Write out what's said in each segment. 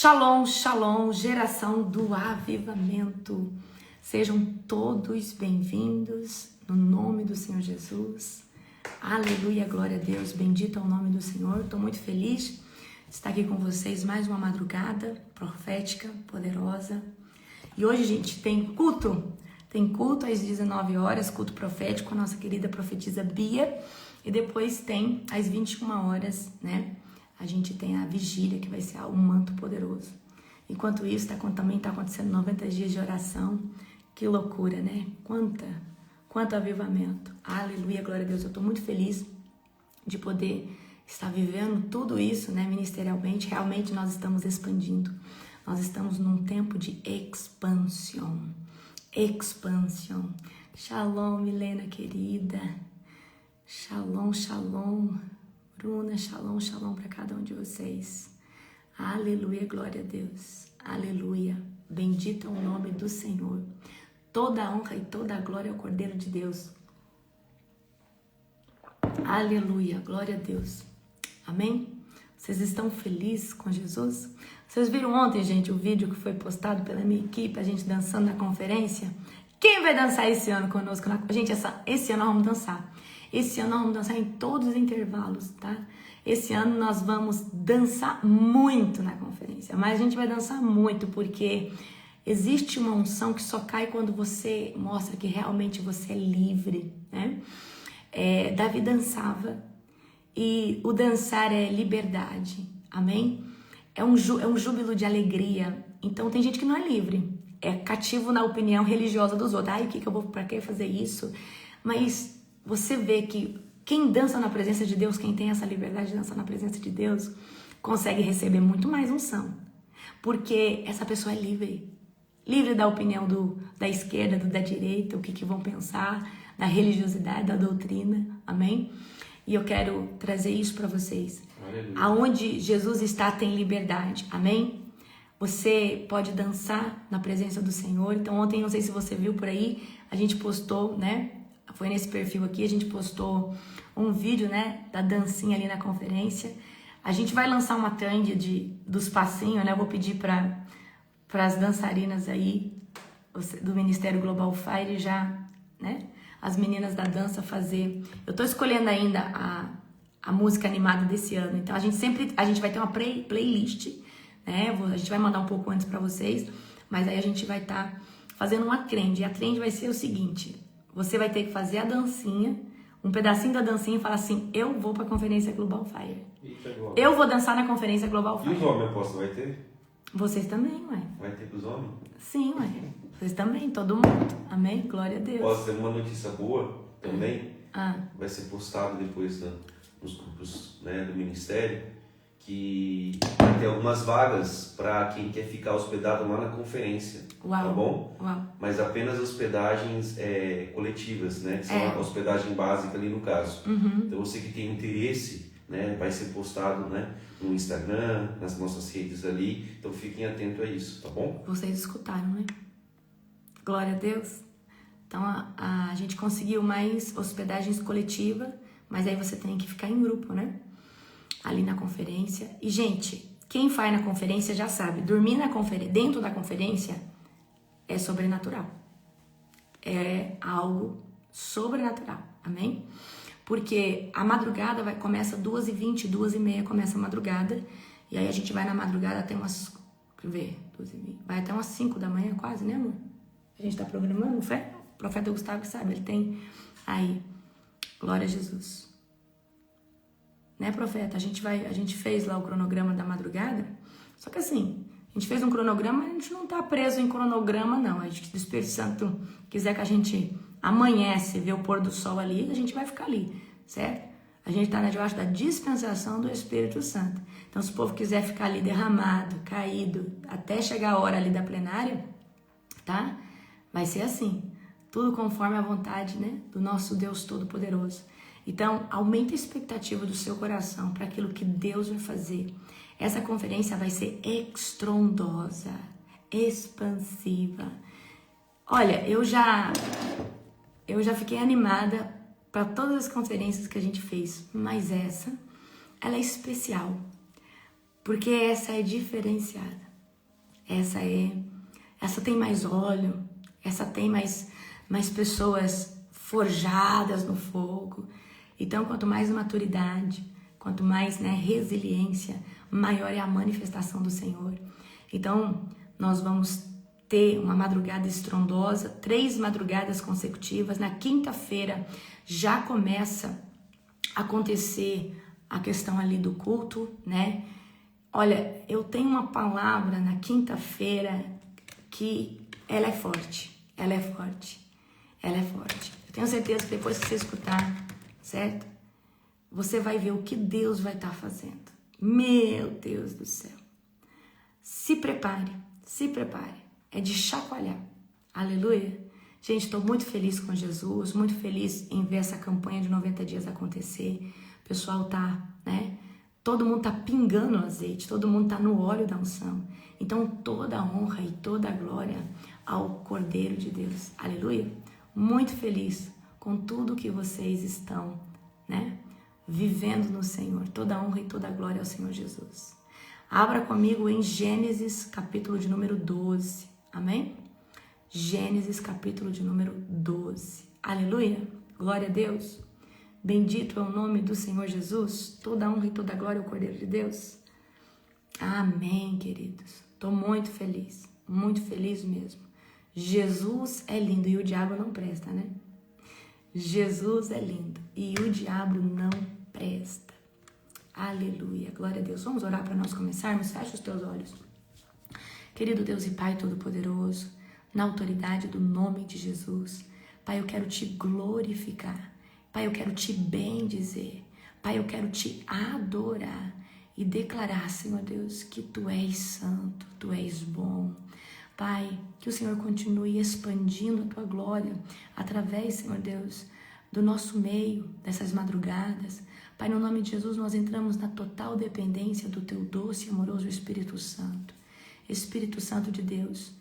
Shalom, shalom, geração do avivamento. Sejam todos bem-vindos no nome do Senhor Jesus. Aleluia, glória a Deus, bendito é o nome do Senhor. Estou muito feliz de estar aqui com vocês mais uma madrugada profética, poderosa. E hoje, gente, tem culto às 19 horas, culto profético com a nossa querida profetisa Bia. E depois tem às 21 horas, né? A gente tem a vigília, que vai ser um manto poderoso. Enquanto isso, também está acontecendo 90 dias de oração. Que loucura, né? Quanto avivamento. Aleluia, glória a Deus. Eu estou muito feliz de poder estar vivendo tudo isso, né? Ministerialmente. Realmente nós estamos expandindo. Nós estamos num tempo de expansão. Expansão. Shalom, Milena querida. Shalom, shalom. Bruna, shalom, shalom para cada um de vocês. Aleluia, glória a Deus. Aleluia. Bendito é o nome do Senhor. Toda a honra e toda a glória ao Cordeiro de Deus. Aleluia, glória a Deus. Amém? Vocês estão felizes com Jesus? Vocês viram ontem, gente, o vídeo que foi postado pela minha equipe, a gente dançando na conferência? Quem vai dançar esse ano conosco? Gente, esse ano nós vamos dançar. Esse ano nós vamos dançar em todos os intervalos, tá? Esse ano nós vamos dançar muito na conferência, mas a gente vai dançar muito porque existe uma unção que só cai quando você mostra que realmente você é livre, né? Davi dançava e o dançar é liberdade, amém? É um júbilo de alegria. Então tem gente que não é livre, é cativo na opinião religiosa dos outros. Ai, pra que fazer isso? Mas você vê que quem dança na presença de Deus, quem tem essa liberdade de dançar na presença de Deus, consegue receber muito mais unção. Porque essa pessoa é livre. Livre da opinião da esquerda, da direita, o que vão pensar, da religiosidade, da doutrina. Amém? E eu quero trazer isso para vocês. Aleluia. Aonde Jesus está, tem liberdade. Amém? Você pode dançar na presença do Senhor. Então ontem, não sei se você viu por aí, a gente postou, né? Foi nesse perfil aqui, a gente postou um vídeo, né, da dancinha ali na conferência. A gente vai lançar uma trend dos passinhos, né? Eu vou pedir para as dançarinas aí do Ministério Global Fire já, né? As meninas da dança fazer. Eu tô escolhendo ainda a música animada desse ano. Então a gente vai ter uma playlist, né? A gente vai mandar um pouco antes para vocês, mas aí a gente vai estar fazendo uma trend. E a trend vai ser o seguinte: você vai ter que fazer a dancinha, um pedacinho da dancinha e falar assim: eu vou pra Conferência Global Fire. Eu vou dançar na Conferência Global Fire. E os homens, aposto, vai ter? Vocês também, ué. Vai ter pros homens? Sim, ué. Vocês também, todo mundo. Amém? Glória a Deus. Posso ter uma notícia boa também? Vai ser postado depois nos grupos, né, do Ministério, que vai ter algumas vagas para quem quer ficar hospedado lá na conferência. Uau. Tá bom? Uau. Mas apenas hospedagens coletivas, né? Que são a hospedagem básica ali no caso. Uhum. Então você que tem interesse, né, vai ser postado, né, no Instagram, nas nossas redes ali. Então fiquem atentos a isso, tá bom? Vocês escutaram, né? Glória a Deus. Então a gente conseguiu mais hospedagens coletivas, mas aí você tem que ficar em grupo, né? Ali na conferência. E, gente, quem vai na conferência já sabe, dormir dentro da conferência é sobrenatural. É algo sobrenatural, amém? Porque a madrugada começa 2h20, 2h30 começa a madrugada, e aí a gente vai na madrugada até umas, vai até umas 5 da manhã quase, né, amor? A gente tá programando, não foi? O profeta Gustavo sabe, ele tem aí, glória a Jesus. Né, profeta? A gente fez lá o cronograma da madrugada, só que assim, a gente fez um cronograma, a gente não tá preso em cronograma, não. A gente, se o Espírito Santo quiser que a gente amanhece, ver o pôr do sol ali, a gente vai ficar ali, certo? A gente tá debaixo da dispensação do Espírito Santo. Então, se o povo quiser ficar ali derramado, caído, até chegar a hora ali da plenária, tá? Vai ser assim, tudo conforme a vontade, né, do nosso Deus Todo-Poderoso. Então, aumente a expectativa do seu coração para aquilo que Deus vai fazer. Essa conferência vai ser estrondosa, expansiva. Olha, eu já fiquei animada para todas as conferências que a gente fez, mas ela é especial, porque essa é diferenciada. essa tem mais óleo, essa tem mais pessoas forjadas no fogo. Então, quanto mais maturidade, quanto mais, né, resiliência, maior é a manifestação do Senhor. Então, nós vamos ter uma madrugada estrondosa, 3 madrugadas consecutivas. Na quinta-feira já começa a acontecer a questão ali do culto, né? Olha, eu tenho uma palavra na quinta-feira que ela é forte, ela é forte, ela é forte. Eu tenho certeza que depois que você escutar, certo? Você vai ver o que Deus vai estar fazendo. Meu Deus do céu. Se prepare, se prepare. É de chacoalhar. Aleluia. Gente, estou muito feliz com Jesus, muito feliz em ver essa campanha de 90 dias acontecer. O pessoal tá, né? Todo mundo tá pingando o azeite, todo mundo tá no óleo da unção. Então, toda a honra e toda a glória ao Cordeiro de Deus. Aleluia. Muito feliz com tudo que vocês estão, né, vivendo no Senhor. Toda a honra e toda a glória ao Senhor Jesus. Abra comigo em Gênesis, capítulo de número 12. Amém? Gênesis, capítulo de número 12. Aleluia. Glória a Deus. Bendito é o nome do Senhor Jesus. Toda a honra e toda a glória ao Cordeiro de Deus. Amém, queridos. Estou muito feliz mesmo. Jesus é lindo e o diabo não presta, né? Jesus é lindo e o diabo não presta. Aleluia, glória a Deus. Vamos orar para nós começarmos? Fecha os teus olhos. Querido Deus e Pai Todo-Poderoso, na autoridade do nome de Jesus, Pai, eu quero te glorificar. Pai, eu quero te bendizer. Pai, eu quero te adorar e declarar, Senhor Deus, que Tu és santo, Tu és bom. Pai, que o Senhor continue expandindo a Tua glória através, Senhor Deus, do nosso meio, dessas madrugadas. Pai, no nome de Jesus, nós entramos na total dependência do Teu doce e amoroso Espírito Santo. Espírito Santo de Deus,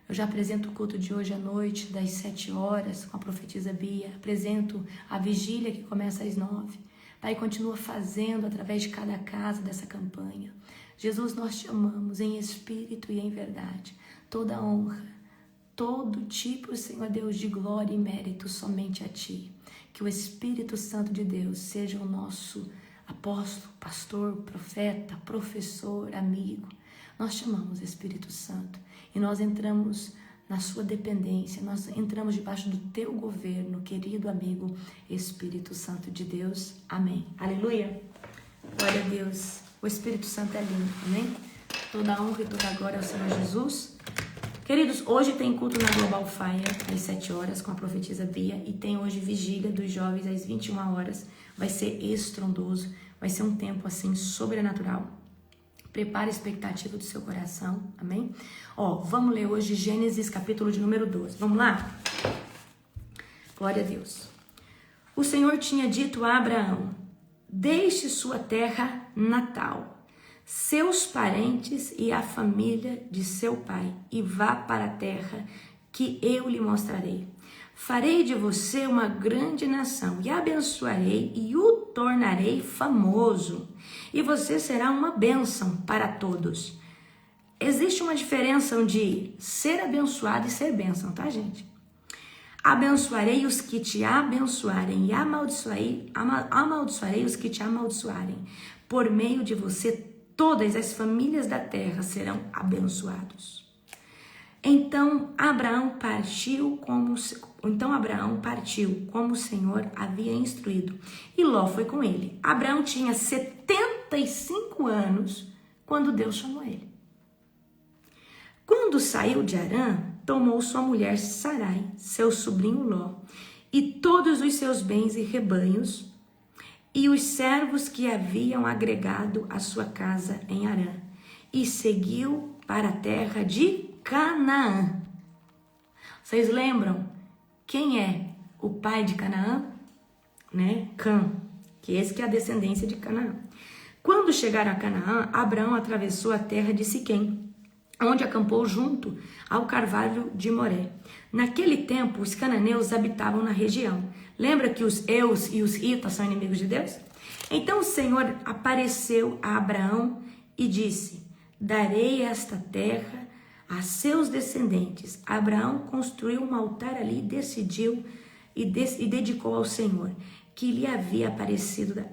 eu já apresento o culto de hoje à noite, das 7 horas, com a profetisa Bia. Apresento a vigília que começa às 9. Pai, continua fazendo através de cada casa dessa campanha. Jesus, nós te amamos em espírito e em verdade. Toda honra, todo tipo, Senhor Deus, de glória e mérito somente a Ti. Que o Espírito Santo de Deus seja o nosso apóstolo, pastor, profeta, professor, amigo. Nós chamamos Espírito Santo e nós entramos na sua dependência, nós entramos debaixo do Teu governo, querido amigo Espírito Santo de Deus. Amém. Aleluia. Glória a Deus. O Espírito Santo é lindo, amém? Toda a honra e toda a glória ao Senhor Jesus. Queridos, hoje tem culto na Global Fire às 7 horas com a profetisa Bia e tem hoje vigília dos jovens às 21 horas. Vai ser estrondoso, vai ser um tempo assim sobrenatural. Prepare a expectativa do seu coração, amém? Vamos ler hoje Gênesis capítulo de número 12. Vamos lá? Glória a Deus. O Senhor tinha dito a Abraão: deixe sua terra natal, seus parentes e a família de seu pai, e vá para a terra que eu lhe mostrarei. Farei de você uma grande nação, e abençoarei e o tornarei famoso, e você será uma bênção para todos. Existe uma diferença de ser abençoado e ser bênção, tá, gente? Abençoarei os que te abençoarem, e amaldiçoarei os que te amaldiçoarem. Por meio de você, todas as famílias da terra serão abençoados. Então Abraão partiu como o Senhor havia instruído, e Ló foi com ele. Abraão tinha 75 anos quando Deus chamou ele. Quando saiu de Harã, tomou sua mulher Sarai, seu sobrinho Ló, e todos os seus bens e rebanhos, e os servos que haviam agregado à sua casa em Harã, e seguiu para a terra de Canaã. Vocês lembram quem é o pai de Canaã? Né? Cã, que esse que é a descendência de Canaã. Quando chegaram a Canaã, Abraão atravessou a terra de Siquém, onde acampou junto ao carvalho de Moré. Naquele tempo, os cananeus habitavam na região. Lembra que os Eus e os Hitas são inimigos de Deus? Então o Senhor apareceu a Abraão e disse: darei esta terra a seus descendentes. Abraão construiu um altar ali e dedicou ao Senhor, que lhe havia aparecido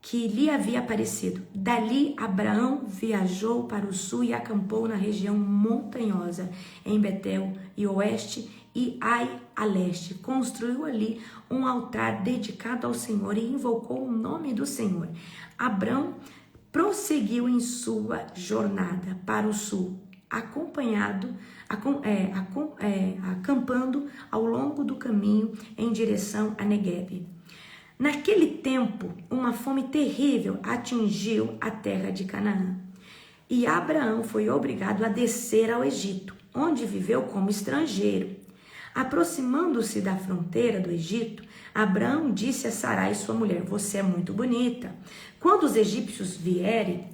que lhe havia aparecido. Dali, Abraão viajou para o sul e acampou na região montanhosa, em Betel e oeste e Ai a leste. Construiu ali um altar dedicado ao Senhor e invocou o nome do Senhor. Abraão prosseguiu em sua jornada para o sul, acampando ao longo do caminho em direção a Neguebe. Naquele tempo, uma fome terrível atingiu a terra de Canaã. E Abraão foi obrigado a descer ao Egito, onde viveu como estrangeiro. Aproximando-se da fronteira do Egito, Abraão disse a Sarai, sua mulher: você é muito bonita. Quando os egípcios virem,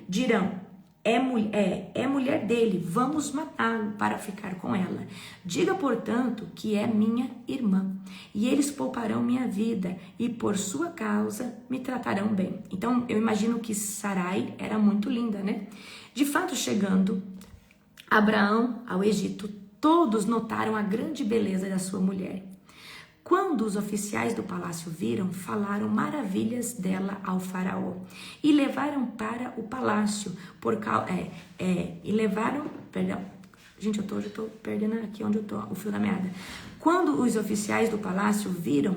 dirão: é mulher dele, vamos matá-lo para ficar com ela. Diga, portanto, que é minha irmã, e eles pouparão minha vida, e por sua causa me tratarão bem. Então, eu imagino que Sarai era muito linda, né? De fato, chegando Abraão ao Egito, todos notaram a grande beleza da sua mulher. Quando os oficiais do palácio viram, falaram maravilhas dela ao faraó e levaram para o palácio Gente, eu tô perdendo aqui onde eu tô, o fio da meada. Quando os oficiais do palácio viram,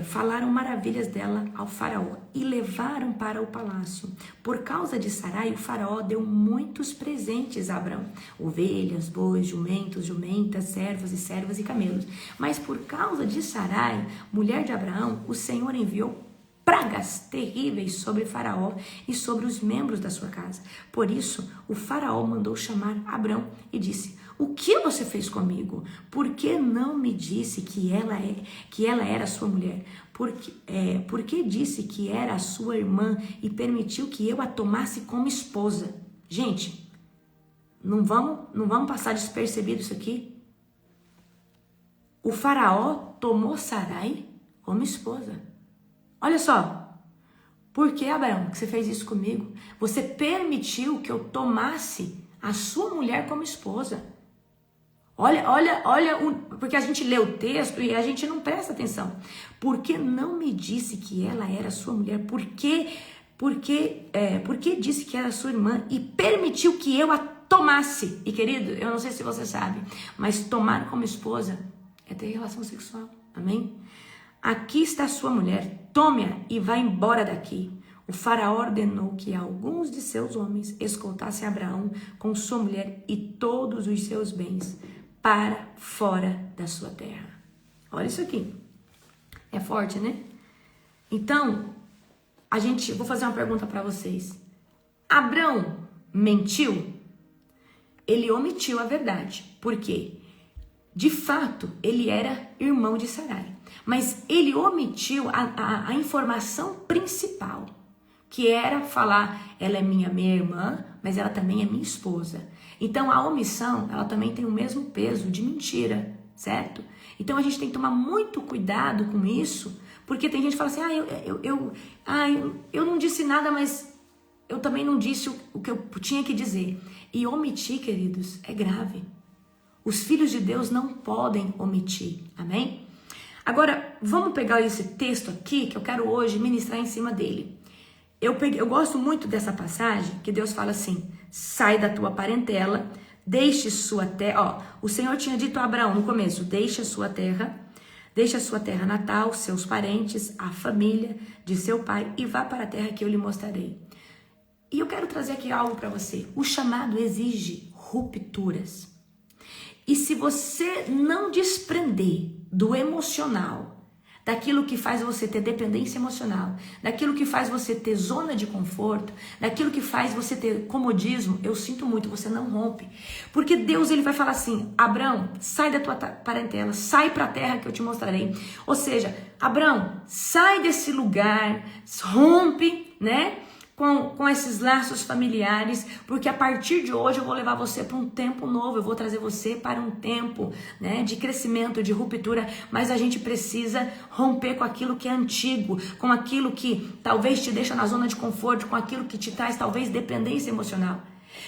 falaram maravilhas dela ao faraó e levaram para o palácio. Por causa de Sarai, o faraó deu muitos presentes a Abraão: ovelhas, bois, jumentos, jumentas, servos e servas e camelos. Mas por causa de Sarai, mulher de Abraão, o Senhor enviou pragas terríveis sobre Faraó e sobre os membros da sua casa. Por isso, o Faraó mandou chamar Abrão e disse: o que você fez comigo? Por que não me disse que ela era sua mulher? Por que disse que era a sua irmã e permitiu que eu a tomasse como esposa? Gente, não vamos passar despercebido isso aqui? O Faraó tomou Sarai como esposa. Olha só, por que, Abraão, que você fez isso comigo? Você permitiu que eu tomasse a sua mulher como esposa. Olha, porque a gente lê o texto e a gente não presta atenção. Por que não me disse que ela era sua mulher? Por que disse que era sua irmã e permitiu que eu a tomasse? E querido, eu não sei se você sabe, mas tomar como esposa é ter relação sexual, amém? Aqui está sua mulher, tome-a e vá embora daqui. O faraó ordenou que alguns de seus homens escoltassem Abraão com sua mulher e todos os seus bens para fora da sua terra. Olha isso aqui. É forte, né? Então, vou fazer uma pergunta para vocês. Abraão mentiu? Ele omitiu a verdade. Por quê? De fato, ele era irmão de Sarai. Mas ele omitiu a informação principal, que era falar: ela é minha irmã, mas ela também é minha esposa. Então a omissão, ela também tem o mesmo peso de mentira, certo? Então a gente tem que tomar muito cuidado com isso, porque tem gente que fala assim: eu não disse nada, mas eu também não disse o que eu tinha que dizer. E omitir, queridos, é grave. Os filhos de Deus não podem omitir, amém? Agora, vamos pegar esse texto aqui, que eu quero hoje ministrar em cima dele. Eu gosto muito dessa passagem, que Deus fala assim: sai da tua parentela, deixe sua terra. O Senhor tinha dito a Abraão no começo: deixe a sua terra natal, seus parentes, a família de seu pai, e vá para a terra que eu lhe mostrarei. E eu quero trazer aqui algo para você. O chamado exige rupturas. E se você não desprender do emocional, daquilo que faz você ter dependência emocional, daquilo que faz você ter zona de conforto, daquilo que faz você ter comodismo, eu sinto muito, você não rompe. Porque Deus, ele vai falar assim: Abraão, sai da tua parentela, sai para a terra que eu te mostrarei. Ou seja, Abraão, sai desse lugar, rompe, né, com esses laços familiares, porque a partir de hoje eu vou levar você para um tempo novo, eu vou trazer você para um tempo, né, de crescimento, de ruptura, mas a gente precisa romper com aquilo que é antigo, com aquilo que talvez te deixa na zona de conforto, com aquilo que te traz talvez dependência emocional.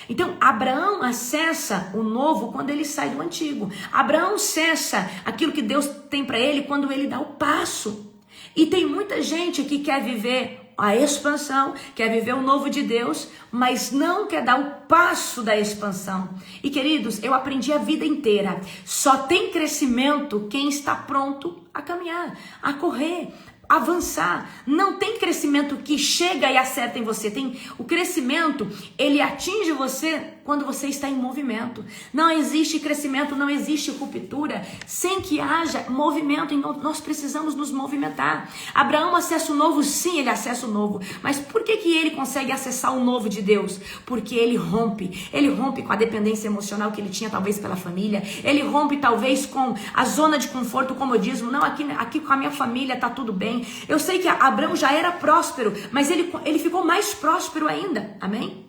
Então, Abraão acessa o novo quando ele sai do antigo. Abraão acessa aquilo que Deus tem para ele quando ele dá o passo. E tem muita gente que quer viver a expansão, quer viver o novo de Deus, mas não quer dar o passo da expansão. E queridos, eu aprendi a vida inteira, só tem crescimento quem está pronto a caminhar, a correr, avançar. Não tem crescimento que chega e acerta em você. Tem o crescimento, ele atinge você quando você está em movimento. Não existe crescimento, não existe ruptura sem que haja movimento. Então nós precisamos nos movimentar. Abraão acessa o novo, sim, ele acessa o novo. Mas por que ele consegue acessar o novo de Deus? Porque ele rompe. Ele rompe com a dependência emocional que ele tinha talvez pela família. Ele rompe talvez com a zona de conforto, o comodismo. Não, aqui com a minha família tá tudo bem. Eu sei que Abraão já era próspero, mas ele ficou mais próspero ainda. Amém?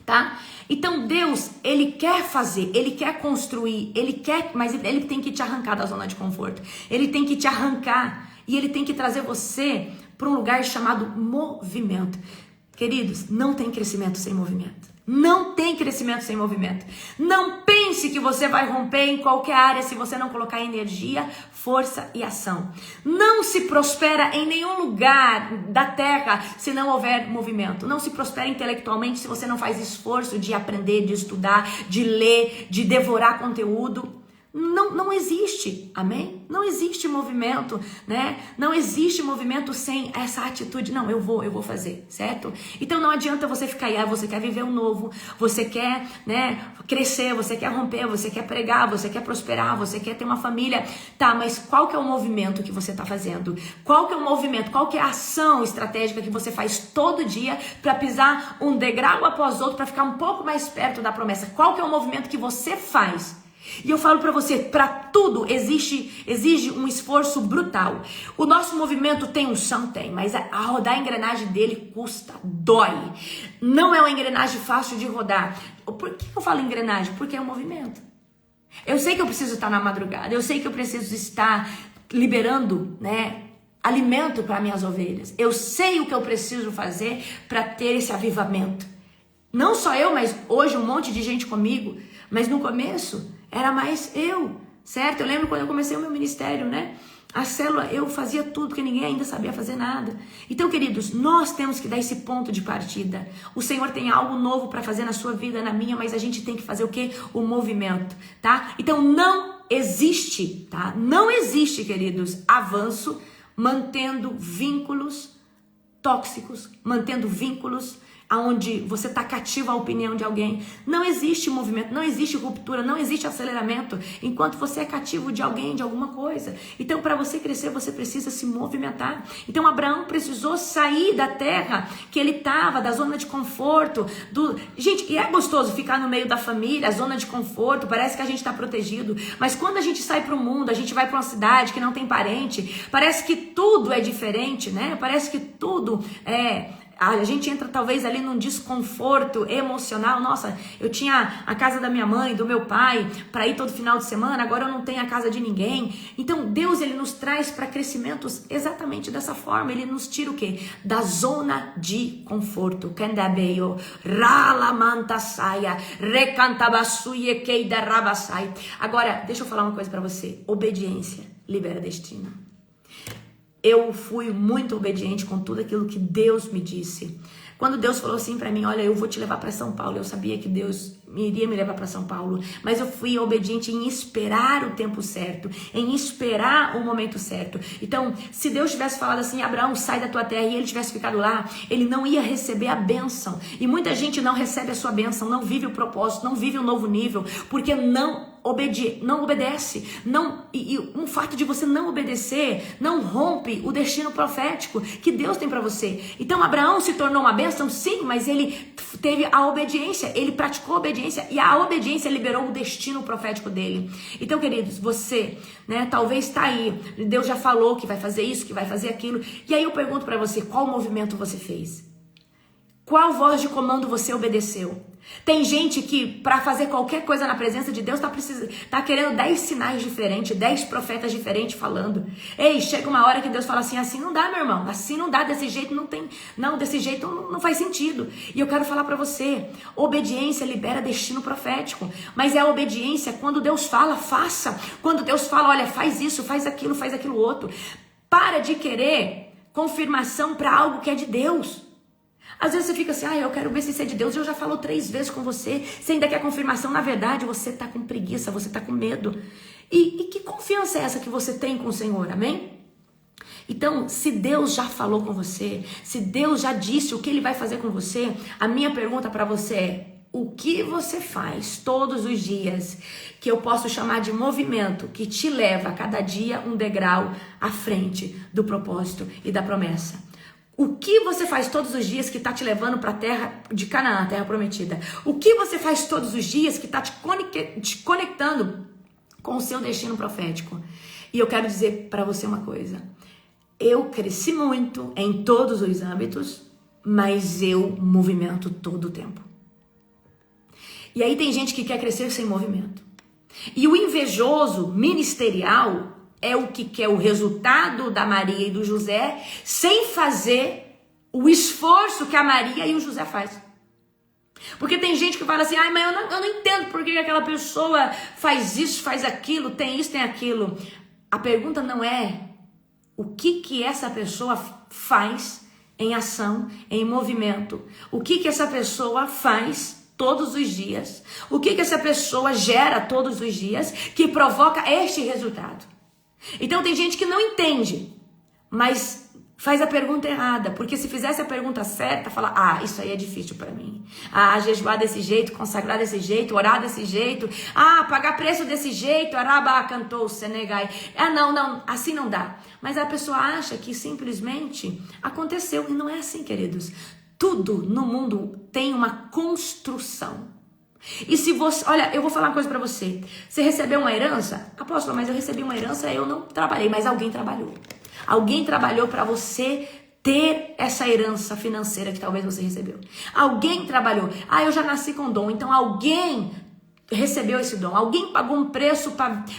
Tá? Então Deus, ele quer fazer, ele quer construir, mas ele tem que te arrancar da zona de conforto. Ele tem que te arrancar e ele tem que trazer você para um lugar chamado movimento. Queridos, não tem crescimento sem movimento. Não tem crescimento sem movimento. Não pense que você vai romper em qualquer área se você não colocar energia, força e ação. Não se prospera em nenhum lugar da terra se não houver movimento. Não se prospera intelectualmente se você não faz esforço de aprender, de estudar, de ler, de devorar conteúdo. Não existe, amém? Não existe movimento, né? Não existe movimento sem essa atitude. Não, eu vou fazer, certo? Então não adianta você ficar aí, você quer viver o novo, você quer, né, crescer, você quer romper, você quer pregar, você quer prosperar, você quer ter uma família. Tá, mas qual que é o movimento que você tá fazendo? Qual que é o movimento? Qual que é a ação estratégica que você faz todo dia para pisar um degrau após outro, para ficar um pouco mais perto da promessa? Qual que é o movimento que você faz? E eu falo para você, para tudo exige um esforço brutal. O nosso movimento tem unção, tem, mas a rodar a engrenagem dele custa, dói. Não é uma engrenagem fácil de rodar. Por que eu falo engrenagem? Porque é um movimento. Eu sei que eu preciso estar na madrugada, eu sei que eu preciso estar liberando, né, alimento para minhas ovelhas. Eu sei o que eu preciso fazer para ter esse avivamento. Não só eu, mas hoje um monte de gente comigo. Mas no começo era mais eu, certo? Eu lembro quando eu comecei o meu ministério, né? A célula, eu fazia tudo, porque ninguém ainda sabia fazer nada. Então, queridos, nós temos que dar esse ponto de partida. O Senhor tem algo novo para fazer na sua vida, na minha, mas a gente tem que fazer o quê? O movimento, tá? Então, não existe, tá? Não existe, queridos, avanço mantendo vínculos tóxicos, mantendo vínculos onde você está cativo à opinião de alguém. Não existe movimento, não existe ruptura, não existe aceleramento enquanto você é cativo de alguém, de alguma coisa. Então, para você crescer, você precisa se movimentar. Então, Abraão precisou sair da terra que ele estava, da zona de conforto. Gente, e é gostoso ficar no meio da família, a zona de conforto, parece que a gente está protegido. Mas quando a gente sai para o mundo, a gente vai para uma cidade que não tem parente, parece que tudo é diferente, né? Parece que tudo é... A gente entra talvez ali num desconforto emocional. Nossa, eu tinha a casa da minha mãe, do meu pai, para ir todo final de semana, agora eu não tenho a casa de ninguém. Então Deus, ele nos traz para crescimentos exatamente dessa forma. Ele nos tira o quê? Da zona de conforto. Candabeio, ralamanta saia, recantabasuye keidarabasai. Agora, deixa eu falar uma coisa para você. Obediência libera destino. Eu fui muito obediente com tudo aquilo que Deus me disse. Quando Deus falou assim pra mim, olha, eu vou te levar pra São Paulo, eu sabia que Deus iria me levar pra São Paulo, mas eu fui obediente em esperar o tempo certo, em esperar o momento certo. Então, se Deus tivesse falado assim, Abraão, sai da tua terra, e ele tivesse ficado lá, ele não ia receber a bênção. E muita gente não recebe a sua bênção, não vive o propósito, não vive o novo nível, porque não obedece. E um fato de você não obedecer não rompe o destino profético que Deus tem para você. Então Abraão se tornou uma bênção, sim, mas ele teve a obediência, ele praticou a obediência e a obediência liberou o destino profético dele. Então, queridos, você, né, talvez está aí, Deus já falou que vai fazer isso, que vai fazer aquilo, e aí eu pergunto para você, qual movimento você fez? Qual voz de comando você obedeceu? Tem gente que, para fazer qualquer coisa na presença de Deus, tá querendo 10 sinais diferentes, 10 profetas diferentes falando. Ei, chega uma hora que Deus fala assim não dá, meu irmão, assim não dá, desse jeito não tem, não, desse jeito não faz sentido. E eu quero falar para você, obediência libera destino profético, mas é a obediência quando Deus fala, faça. Quando Deus fala, olha, faz isso, faz aquilo outro. Para de querer confirmação para algo que é de Deus. Às vezes você fica assim, eu quero ver se isso é de Deus. Eu já falo 3 vezes com você. Você ainda quer confirmação. Na verdade, você está com preguiça, você está com medo. E que confiança é essa que você tem com o Senhor, amém? Então, se Deus já falou com você, se Deus já disse o que Ele vai fazer com você, a minha pergunta para você é, o que você faz todos os dias que eu posso chamar de movimento que te leva a cada dia um degrau à frente do propósito e da promessa? O que você faz todos os dias que está te levando para a terra de Canaã, a terra prometida? O que você faz todos os dias que está te conectando com o seu destino profético? E eu quero dizer para você uma coisa. Eu cresci muito em todos os âmbitos, mas eu movimento todo o tempo. E aí tem gente que quer crescer sem movimento. E o invejoso ministerial é o que quer o resultado da Maria e do José sem fazer o esforço que a Maria e o José faz. Porque tem gente que fala assim, mas eu não entendo por que aquela pessoa faz isso, faz aquilo, tem isso, tem aquilo. A pergunta não é o que essa pessoa faz em ação, em movimento. O que essa pessoa faz todos os dias. O que essa pessoa gera todos os dias que provoca este resultado. Então tem gente que não entende, mas faz a pergunta errada, porque se fizesse a pergunta certa, fala, isso aí é difícil para mim. Jejuar desse jeito, consagrar desse jeito, orar desse jeito, pagar preço desse jeito, araba cantou, senegai. Não, assim não dá. Mas a pessoa acha que simplesmente aconteceu, e não é assim, queridos. Tudo no mundo tem uma construção. E se você, olha, eu vou falar uma coisa pra você. Você recebeu uma herança? Apóstolo, mas eu recebi uma herança, eu não trabalhei, mas alguém trabalhou. Alguém trabalhou pra você ter essa herança financeira que talvez você recebeu. Alguém trabalhou. Eu já nasci com dom, então alguém recebeu esse dom. Alguém pagou um preço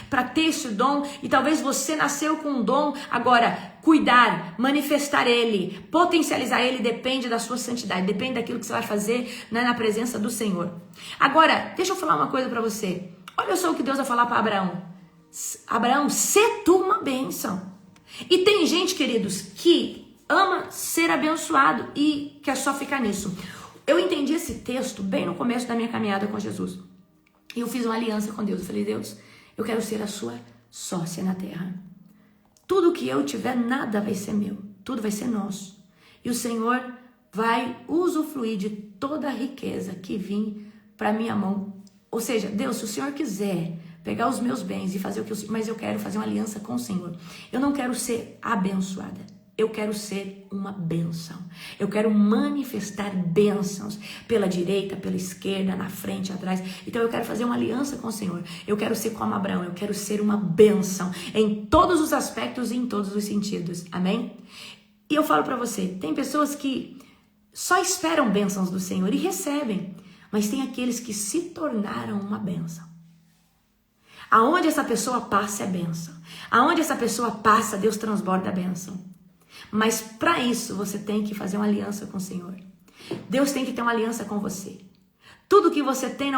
para ter esse dom e talvez você nasceu com um dom. Agora, cuidar, manifestar ele, potencializar ele depende da sua santidade, depende daquilo que você vai fazer, né, na presença do Senhor. Agora, deixa eu falar uma coisa para você. Olha só o que Deus vai falar para Abraão. Abraão, sê tu uma bênção. E tem gente, queridos, que ama ser abençoado e quer só ficar nisso. Eu entendi esse texto bem no começo da minha caminhada com Jesus. E eu fiz uma aliança com Deus. Eu falei, Deus, eu quero ser a sua sócia na terra. Tudo que eu tiver, nada vai ser meu. Tudo vai ser nosso. E o Senhor vai usufruir de toda a riqueza que vim para minha mão. Ou seja, Deus, se o Senhor quiser pegar os meus bens e fazer o que eu... Mas eu quero fazer uma aliança com o Senhor. Eu não quero ser abençoada. Eu quero ser uma bênção. Eu quero manifestar bênçãos pela direita, pela esquerda, na frente, atrás. Então eu quero fazer uma aliança com o Senhor. Eu quero ser como Abraão. Eu quero ser uma bênção em todos os aspectos e em todos os sentidos. Amém? E eu falo para você, tem pessoas que só esperam bênçãos do Senhor e recebem. Mas tem aqueles que se tornaram uma bênção. Aonde essa pessoa passa é bênção. Aonde essa pessoa passa, Deus transborda a bênção. Mas para isso você tem que fazer uma aliança com o Senhor. Deus tem que ter uma aliança com você. Tudo que você tem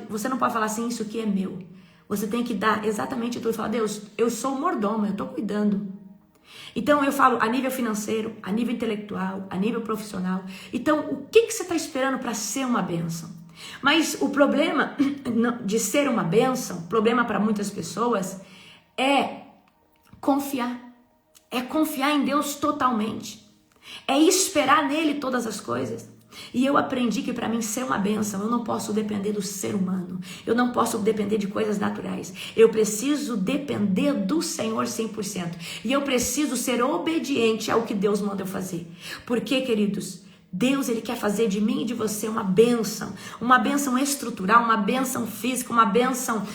você não pode falar assim, isso aqui é meu. Você tem que dar exatamente tudo e falar, Deus, eu sou mordomo, eu estou cuidando. Então eu falo a nível financeiro, a nível intelectual, a nível profissional. Então o que você está esperando para ser uma bênção? Mas o problema de ser uma bênção, problema para muitas pessoas, é confiar. É confiar em Deus totalmente. É esperar nele todas as coisas. E eu aprendi que para mim ser uma bênção, eu não posso depender do ser humano. Eu não posso depender de coisas naturais. Eu preciso depender do Senhor 100%. E eu preciso ser obediente ao que Deus manda eu fazer. Porque, queridos, Deus, ele quer fazer de mim e de você uma bênção estrutural, uma bênção física, uma bênção,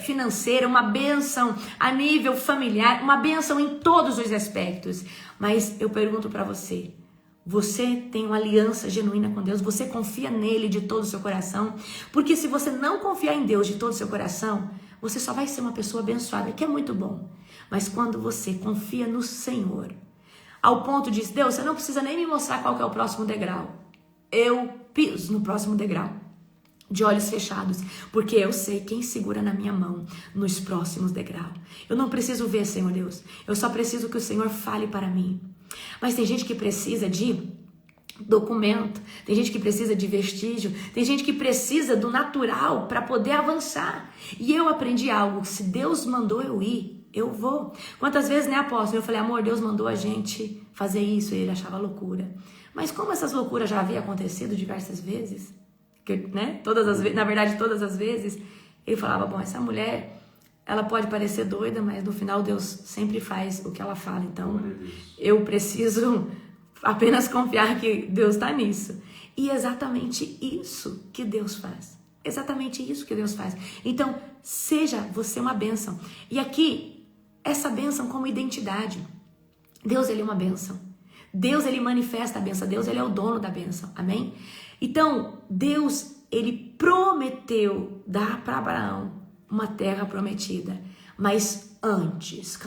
financeira, uma bênção a nível familiar, uma bênção em todos os aspectos. Mas eu pergunto para você, você tem uma aliança genuína com Deus, você confia nele de todo o seu coração, porque se você não confiar em Deus de todo o seu coração, você só vai ser uma pessoa abençoada, que é muito bom. Mas quando você confia no Senhor, ao ponto de, Deus, você não precisa nem me mostrar qual que é o próximo degrau. Eu piso no próximo degrau, de olhos fechados, porque eu sei quem segura na minha mão nos próximos degraus. Eu não preciso ver, Senhor Deus, eu só preciso que o Senhor fale para mim. Mas tem gente que precisa de documento, tem gente que precisa de vestígio, tem gente que precisa do natural para poder avançar. E eu aprendi algo, se Deus mandou eu ir, eu vou. Quantas vezes, né, apóstolo, eu falei, amor, Deus mandou a gente fazer isso, e ele achava loucura. Mas como essas loucuras já haviam acontecido diversas vezes, né? Todas as vezes, na verdade, todas as vezes, ele falava, bom, essa mulher, ela pode parecer doida, mas no final Deus sempre faz o que ela fala. Então, eu preciso apenas confiar que Deus está nisso. E é exatamente isso que Deus faz. Exatamente isso que Deus faz. Então, seja você uma bênção. E aqui, essa bênção como identidade. Deus, ele é uma bênção. Deus, ele manifesta a bênção. Deus, ele é o dono da bênção. Amém? Então, Deus, ele prometeu dar para Abraão uma terra prometida. Mas antes,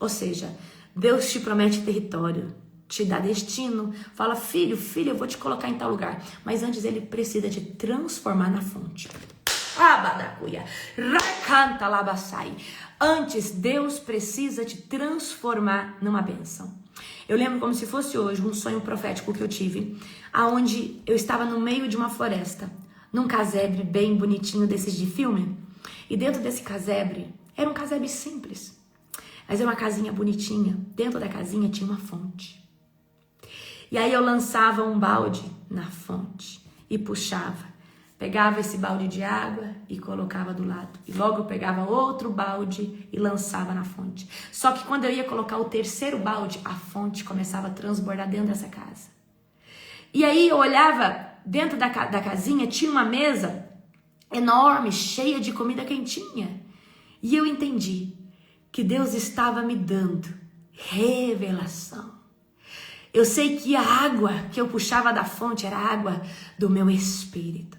ou seja, Deus te promete território, te dá destino, fala, filho, eu vou te colocar em tal lugar. Mas antes ele precisa te transformar na fonte. Antes, Deus precisa te transformar numa bênção. Eu lembro como se fosse hoje um sonho profético que eu tive, aonde eu estava no meio de uma floresta, num casebre bem bonitinho desses de filme, e dentro desse casebre, era um casebre simples, mas era uma casinha bonitinha. Dentro da casinha tinha uma fonte. E aí eu lançava um balde na fonte e puxava. Pegava esse balde de água e colocava do lado. E logo eu pegava outro balde e lançava na fonte. Só que quando eu ia colocar o terceiro balde, a fonte começava a transbordar dentro dessa casa. E aí eu olhava, dentro da casinha tinha uma mesa enorme, cheia de comida quentinha. E eu entendi que Deus estava me dando revelação. Eu sei que a água que eu puxava da fonte era a água do meu espírito.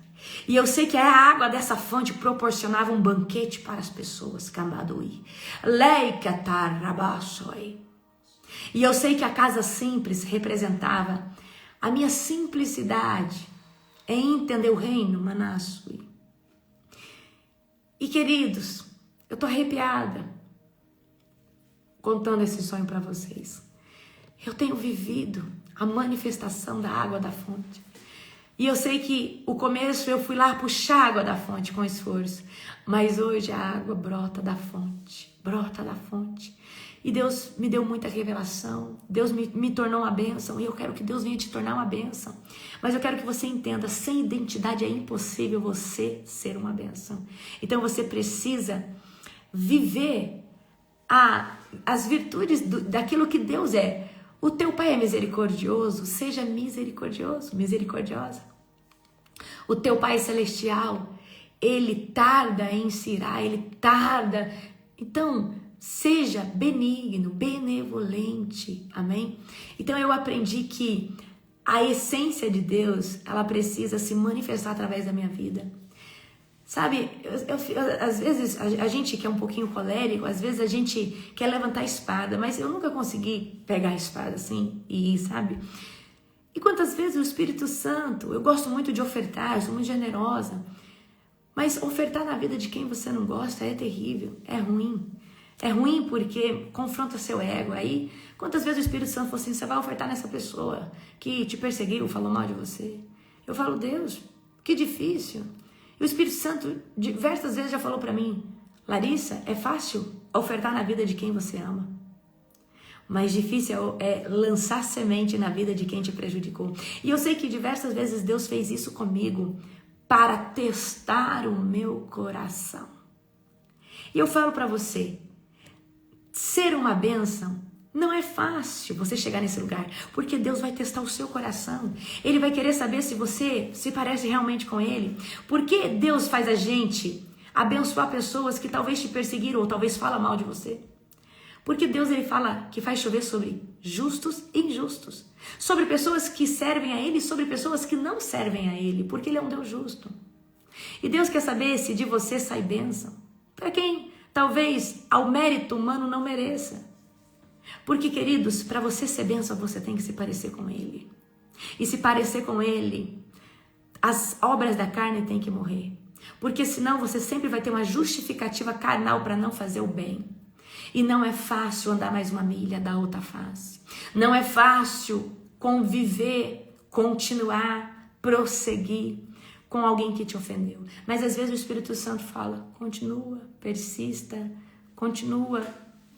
E eu sei que a água dessa fonte proporcionava um banquete para as pessoas. E eu sei que a casa simples representava a minha simplicidade em entender o reino, Manassui. E queridos, eu tô arrepiada contando esse sonho para vocês. Eu tenho vivido a manifestação da água da fonte. E eu sei que o começo eu fui lá puxar a água da fonte com esforço. Mas hoje a água brota da fonte. Brota da fonte. E Deus me deu muita revelação. Deus me tornou uma bênção. E eu quero que Deus venha te tornar uma bênção. Mas eu quero que você entenda, sem identidade é impossível você ser uma bênção. Então você precisa viver as virtudes daquilo que Deus é. O teu pai é misericordioso, seja misericordioso, misericordiosa. O teu pai celestial, ele tarda em se irar, ele tarda. Então, seja benigno, benevolente, amém? Então eu aprendi que a essência de Deus, ela precisa se manifestar através da minha vida. Sabe, às vezes a gente que é um pouquinho colérico, às vezes a gente quer levantar a espada, mas eu nunca consegui pegar a espada assim e ir, sabe? E quantas vezes o Espírito Santo, eu gosto muito de ofertar, eu sou muito generosa, mas ofertar na vida de quem você não gosta é terrível, é ruim. É ruim porque confronta seu ego. Aí, quantas vezes o Espírito Santo falou assim, você vai ofertar nessa pessoa que te perseguiu, falou mal de você? Eu falo, Deus, que difícil. E o Espírito Santo diversas vezes já falou para mim, Larissa, é fácil ofertar na vida de quem você ama. Mas difícil é lançar semente na vida de quem te prejudicou. E eu sei que diversas vezes Deus fez isso comigo para testar o meu coração. E eu falo para você, ser uma bênção não é fácil você chegar nesse lugar, porque Deus vai testar o seu coração. Ele vai querer saber se você se parece realmente com Ele. Por que Deus faz a gente abençoar pessoas que talvez te perseguiram ou talvez falam mal de você? Porque Deus, ele fala que faz chover sobre justos e injustos. Sobre pessoas que servem a Ele e sobre pessoas que não servem a Ele. Porque Ele é um Deus justo. E Deus quer saber se de você sai bênção. Para quem talvez ao mérito humano não mereça. Porque, queridos, para você ser bênção, você tem que se parecer com Ele. E se parecer com Ele, as obras da carne têm que morrer. Porque senão você sempre vai ter uma justificativa carnal para não fazer o bem. E não é fácil andar mais uma milha da outra face. Não é fácil conviver, continuar, prosseguir com alguém que te ofendeu. Mas às vezes o Espírito Santo fala, continua, persista, continua,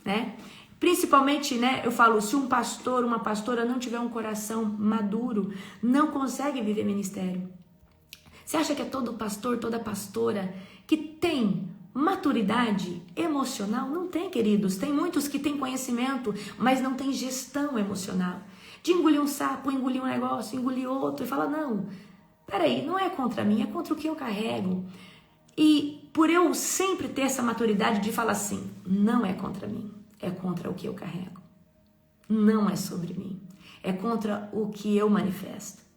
né? Principalmente, né, eu falo, se um pastor, uma pastora não tiver um coração maduro, não consegue viver ministério. Você acha que é todo pastor, toda pastora que tem maturidade emocional? Não tem, queridos. Tem muitos que têm conhecimento, mas não tem gestão emocional. De engolir um sapo, engolir um negócio, engolir outro, e fala, não, peraí, não é contra mim, é contra o que eu carrego. E por eu sempre ter essa maturidade de falar assim, não é contra mim, é contra o que eu carrego. Não é sobre mim, é contra o que eu manifesto.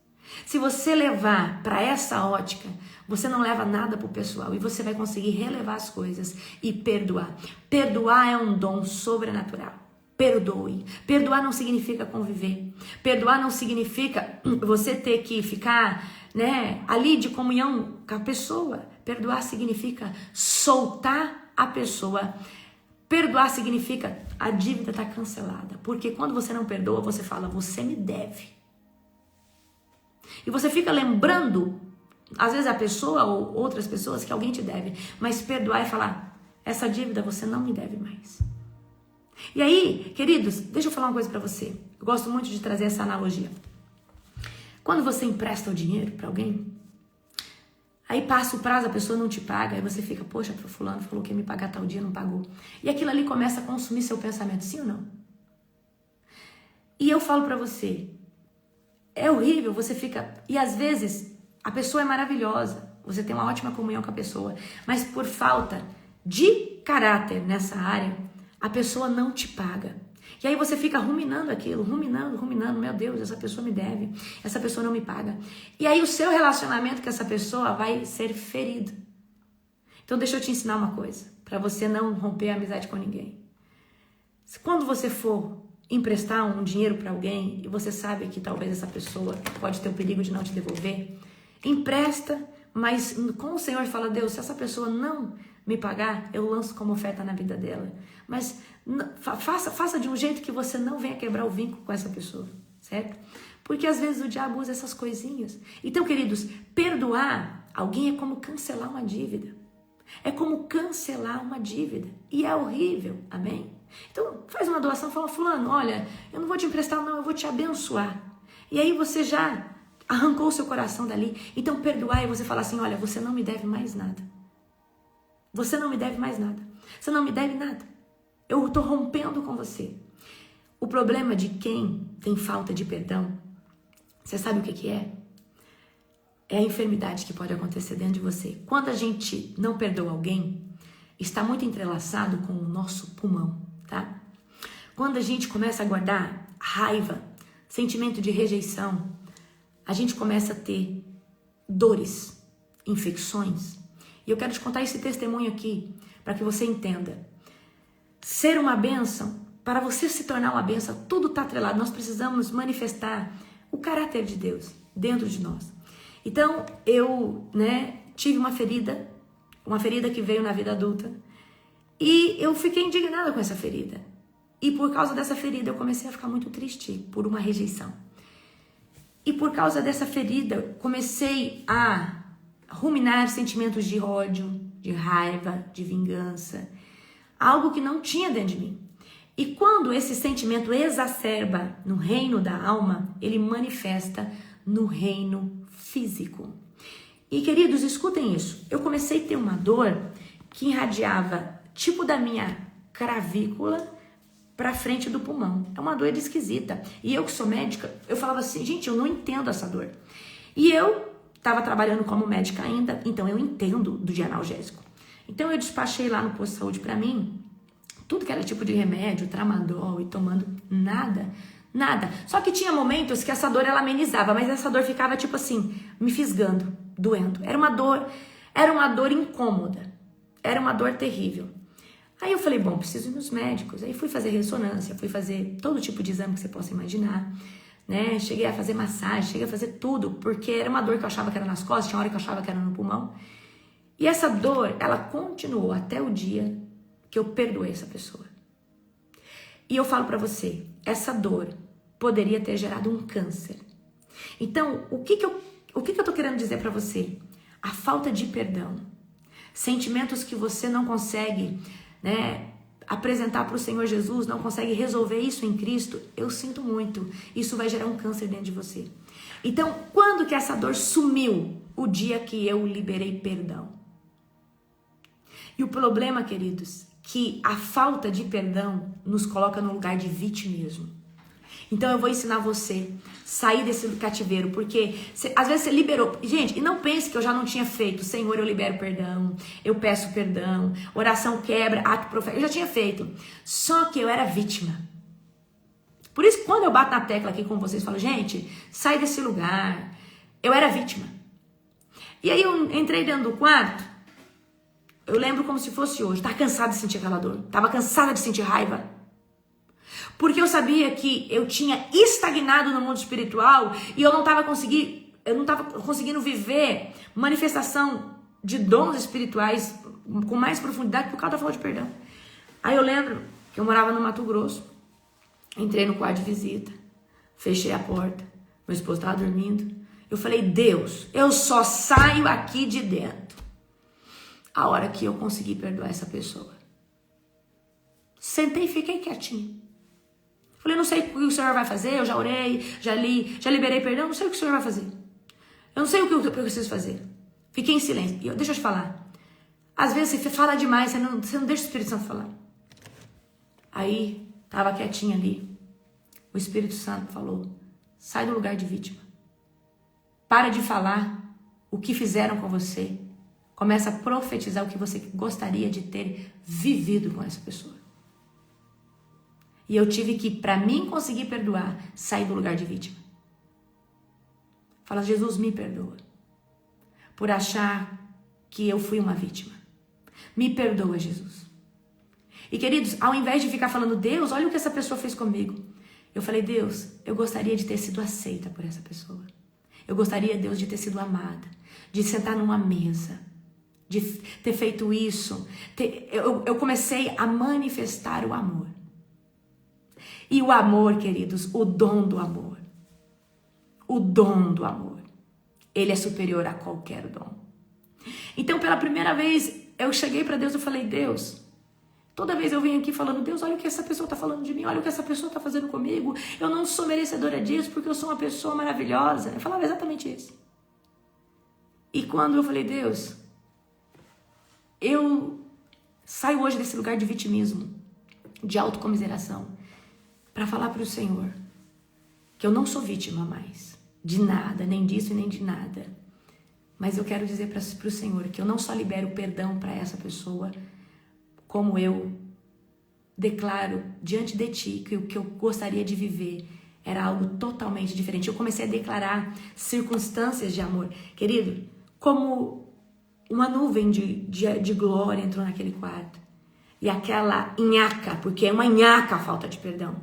Se você levar para essa ótica, você não leva nada para o pessoal e você vai conseguir relevar as coisas e perdoar. Perdoar é um dom sobrenatural. Perdoe. Perdoar não significa conviver. Perdoar não significa você ter que ficar, né, ali de comunhão com a pessoa. Perdoar significa soltar a pessoa. Perdoar significa a dívida está cancelada. Porque quando você não perdoa, você fala, você me deve. E você fica lembrando, às vezes a pessoa ou outras pessoas que alguém te deve. Mas perdoar é falar, essa dívida você não me deve mais. E aí, queridos, deixa eu falar uma coisa pra você. Eu gosto muito de trazer essa analogia. Quando você empresta o dinheiro pra alguém, aí passa o prazo, a pessoa não te paga, aí você fica, poxa, fulano falou que ia me pagar tal dia, não pagou. E aquilo ali começa a consumir seu pensamento, sim ou não? E eu falo pra você, é horrível, você fica... E às vezes, a pessoa é maravilhosa, você tem uma ótima comunhão com a pessoa, mas por falta de caráter nessa área, a pessoa não te paga. E aí você fica ruminando aquilo, ruminando, meu Deus, essa pessoa me deve, essa pessoa não me paga. E aí o seu relacionamento com essa pessoa vai ser ferido. Então deixa eu te ensinar uma coisa, para você não romper a amizade com ninguém. Quando você for emprestar um dinheiro para alguém e você sabe que talvez essa pessoa pode ter o perigo de não te devolver, empresta, mas com o Senhor fala, Deus, se essa pessoa não me pagar, eu lanço como oferta na vida dela. Mas faça de um jeito que você não venha quebrar o vínculo com essa pessoa, certo? Porque às vezes o diabo usa essas coisinhas. Então, queridos, perdoar alguém é como cancelar uma dívida. É como cancelar uma dívida. E é horrível, amém? Então, faz uma doação, fala, fulano, olha, eu não vou te emprestar não, eu vou te abençoar. E aí você já arrancou o seu coração dali. Então, perdoar e você fala assim, olha, você não me deve mais nada. Você não me deve mais nada. Você não me deve nada. Eu estou rompendo com você. O problema de quem tem falta de perdão, você sabe o que é? É a enfermidade que pode acontecer dentro de você. Quando a gente não perdoa alguém, está muito entrelaçado com o nosso pulmão, tá? Quando a gente começa a guardar raiva, sentimento de rejeição, a gente começa a ter dores, infecções. E eu quero te contar esse testemunho aqui, para que você entenda. Ser uma bênção, para você se tornar uma bênção, tudo está atrelado. Nós precisamos manifestar o caráter de Deus dentro de nós. Então, eu tive uma ferida que veio na vida adulta, e eu fiquei indignada com essa ferida. E por causa dessa ferida, eu comecei a ficar muito triste por uma rejeição. E por causa dessa ferida, comecei a ruminar sentimentos de ódio, de raiva, de vingança, algo que não tinha dentro de mim. E quando esse sentimento exacerba no reino da alma, ele manifesta no reino físico. E queridos, escutem isso. Eu comecei a ter uma dor que irradiava tipo da minha cravícula para frente do pulmão. É uma dor esquisita. E eu que sou médica, eu falava assim, gente, eu não entendo essa dor. E eu estava trabalhando como médica ainda, então eu entendo de analgésico. Então eu despachei lá no posto de saúde para mim tudo que era tipo de remédio, tramadol e tomando nada. Só que tinha momentos que essa dor ela amenizava, mas essa dor ficava tipo assim, me fisgando, doendo. Era uma dor incômoda, era uma dor terrível. Aí eu falei, bom, preciso ir nos médicos. Aí fui fazer ressonância, fui fazer todo tipo de exame que você possa imaginar, né? Cheguei a fazer massagem, cheguei a fazer tudo, porque era uma dor que eu achava que era nas costas, tinha hora que eu achava que era no pulmão. E essa dor, ela continuou até o dia que eu perdoei essa pessoa. E eu falo pra você, essa dor poderia ter gerado um câncer. Então, o que eu tô querendo dizer pra você? A falta de perdão, sentimentos que você não consegue, né, apresentar para o Senhor Jesus, não consegue resolver isso em Cristo, eu sinto muito. Isso vai gerar um câncer dentro de você. Então, quando que essa dor sumiu? O dia que eu liberei perdão. E o problema, queridos, que a falta de perdão nos coloca no lugar de vitimismo. Então eu vou ensinar você a sair desse cativeiro, porque às vezes você liberou. Gente, e não pense que eu já não tinha feito. Senhor, eu libero perdão, eu peço perdão, oração quebra, ato profético. Eu já tinha feito. Só que eu era vítima. Por isso, quando eu bato na tecla aqui com vocês, falo, gente, sai desse lugar. Eu era vítima. E aí eu entrei dentro do quarto, eu lembro como se fosse hoje. Tava cansada de sentir aquela dor. Tava cansada de sentir raiva. Porque eu sabia que eu tinha estagnado no mundo espiritual e eu não estava conseguindo viver manifestação de dons espirituais com mais profundidade por causa da falta de perdão. Aí eu lembro que eu morava no Mato Grosso, entrei no quarto de visita, fechei a porta, meu esposo estava dormindo. Eu falei, Deus, eu só saio aqui de dentro a hora que eu consegui perdoar essa pessoa. Sentei e fiquei quietinha. Falei, não sei o que o Senhor vai fazer, eu já orei, já li, já liberei perdão, não sei o que o Senhor vai fazer. Eu não sei o que eu preciso fazer. Fiquei em silêncio. E deixa eu te falar. Às vezes você fala demais, você não deixa o Espírito Santo falar. Aí, tava quietinha ali. O Espírito Santo falou, sai do lugar de vítima. Para de falar o que fizeram com você. Começa a profetizar o que você gostaria de ter vivido com essa pessoa. E eu tive que, para mim conseguir perdoar, sair do lugar de vítima. Fala, Jesus, me perdoa. Por achar que eu fui uma vítima. Me perdoa, Jesus. E queridos, ao invés de ficar falando, Deus, olha o que essa pessoa fez comigo. Eu falei, Deus, eu gostaria de ter sido aceita por essa pessoa. Eu gostaria, Deus, de ter sido amada. De sentar numa mesa. De ter feito isso. Eu comecei a manifestar o amor. E o amor, queridos, o dom do amor. O dom do amor. Ele é superior a qualquer dom. Então, pela primeira vez, eu cheguei para Deus e falei, Deus, toda vez eu venho aqui falando, Deus, olha o que essa pessoa está falando de mim, olha o que essa pessoa está fazendo comigo. Eu não sou merecedora disso porque eu sou uma pessoa maravilhosa. Eu falava exatamente isso. E quando eu falei, Deus, eu saio hoje desse lugar de vitimismo, de autocomiseração, para falar para o Senhor que eu não sou vítima mais de nada, nem disso e nem de nada. Mas eu quero dizer para o Senhor que eu não só libero perdão para essa pessoa, como eu declaro diante de Ti que o que eu gostaria de viver era algo totalmente diferente. Eu comecei a declarar circunstâncias de amor. Querido, como uma nuvem de glória entrou naquele quarto. E aquela nhaca, porque é uma nhaca a falta de perdão,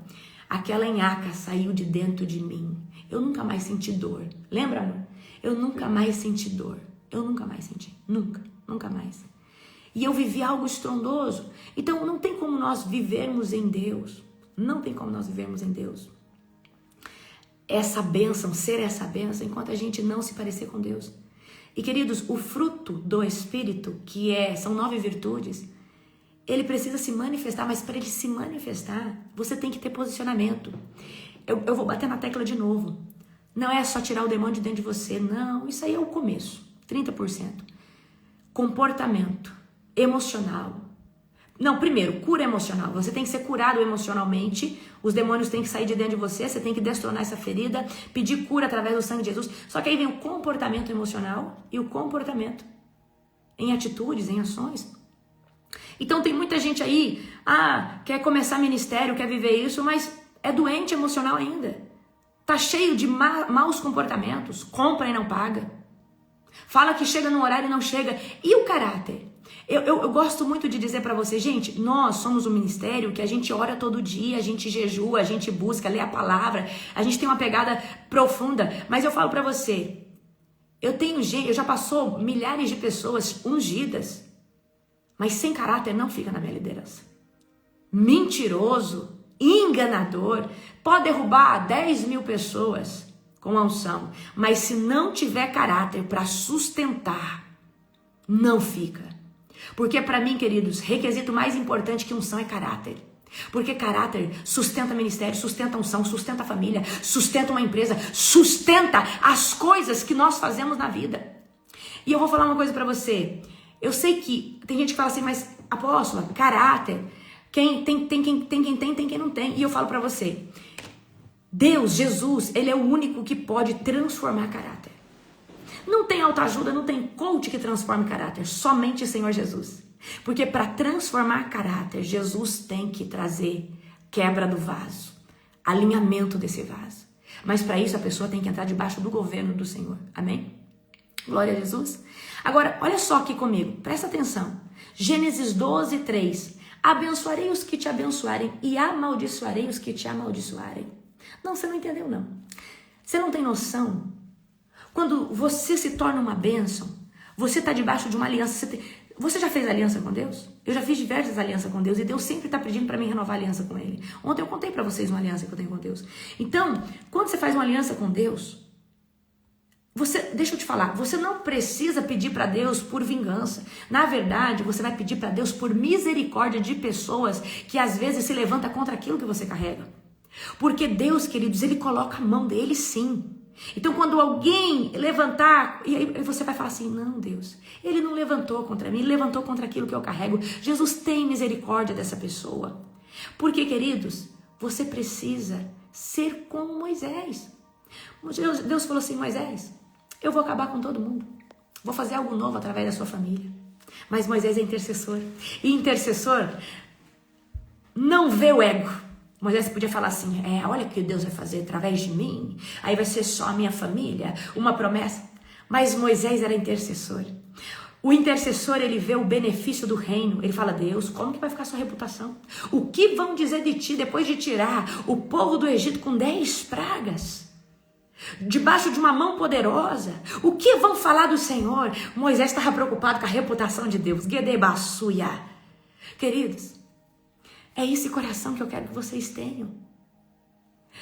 aquela nhaca saiu de dentro de mim. Eu nunca mais senti dor. Lembra, amor? Eu nunca mais senti dor. Eu nunca mais senti. Nunca mais. E eu vivi algo estrondoso. Então não tem como nós vivermos em Deus. Não tem como nós vivermos em Deus. Essa bênção, ser essa bênção, enquanto a gente não se parecer com Deus. E queridos, o fruto do Espírito, são 9 virtudes, ele precisa se manifestar, mas para ele se manifestar, você tem que ter posicionamento. Eu vou bater na tecla de novo. Não é só tirar o demônio de dentro de você, não. Isso aí é o começo, 30%. Comportamento, emocional. Não, primeiro, cura emocional. Você tem que ser curado emocionalmente. Os demônios têm que sair de dentro de você. Você tem que destronar essa ferida, pedir cura através do sangue de Jesus. Só que aí vem o comportamento emocional e o comportamento em atitudes, em ações. Então tem muita gente aí, quer começar ministério, quer viver isso, mas é doente emocional ainda. Tá cheio de maus comportamentos, compra e não paga. Fala que chega no horário e não chega. E o caráter? Eu gosto muito de dizer para você, gente, nós somos um ministério que a gente ora todo dia, a gente jejua, a gente busca, lê a palavra, a gente tem uma pegada profunda. Mas eu falo para você, eu já passou milhares de pessoas ungidas, mas sem caráter não fica na minha liderança. Mentiroso, enganador, pode derrubar 10 mil pessoas com a unção, mas se não tiver caráter para sustentar, não fica. Porque para mim, queridos, requisito mais importante que unção é caráter. Porque caráter sustenta ministério, sustenta unção, sustenta a família, sustenta uma empresa, sustenta as coisas que nós fazemos na vida. E eu vou falar uma coisa para você. Eu sei que tem gente que fala assim, mas apóstola, caráter, quem tem quem não tem. E eu falo para você, Deus, Jesus, Ele é o único que pode transformar caráter. Não tem autoajuda, não tem coach que transforme caráter, somente o Senhor Jesus. Porque para transformar caráter, Jesus tem que trazer quebra do vaso, alinhamento desse vaso. Mas para isso a pessoa tem que entrar debaixo do governo do Senhor. Amém? Glória a Jesus. Agora, olha só aqui comigo, presta atenção. Gênesis 12, 3. Abençoarei os que te abençoarem e amaldiçoarei os que te amaldiçoarem. Não, você não entendeu não. Você não tem noção. Quando você se torna uma bênção, você está debaixo de uma aliança. Você já fez aliança com Deus? Eu já fiz diversas alianças com Deus e Deus sempre está pedindo para mim renovar a aliança com Ele. Ontem eu contei para vocês uma aliança que eu tenho com Deus. Então, quando você faz uma aliança com Deus, deixa eu te falar, você não precisa pedir para Deus por vingança. Na verdade, você vai pedir para Deus por misericórdia de pessoas que às vezes se levantam contra aquilo que você carrega. Porque Deus, queridos, Ele coloca a mão dele sim. Então quando alguém levantar, e aí você vai falar assim, não Deus, Ele não levantou contra mim, Ele levantou contra aquilo que eu carrego. Jesus tem misericórdia dessa pessoa. Porque, queridos, você precisa ser como Moisés. Deus falou assim, Moisés, eu vou acabar com todo mundo. Vou fazer algo novo através da sua família. Mas Moisés é intercessor. E intercessor não vê o ego. Moisés podia falar assim, olha o que Deus vai fazer através de mim, aí vai ser só a minha família, uma promessa. Mas Moisés era intercessor. O intercessor, ele vê o benefício do reino, ele fala, Deus, como que vai ficar a sua reputação? O que vão dizer de ti depois de tirar o povo do Egito com 10 pragas? Debaixo de uma mão poderosa, o que vão falar do Senhor? Moisés estava preocupado com a reputação de Deus. Gedebassuia. Queridos, é esse coração que eu quero que vocês tenham.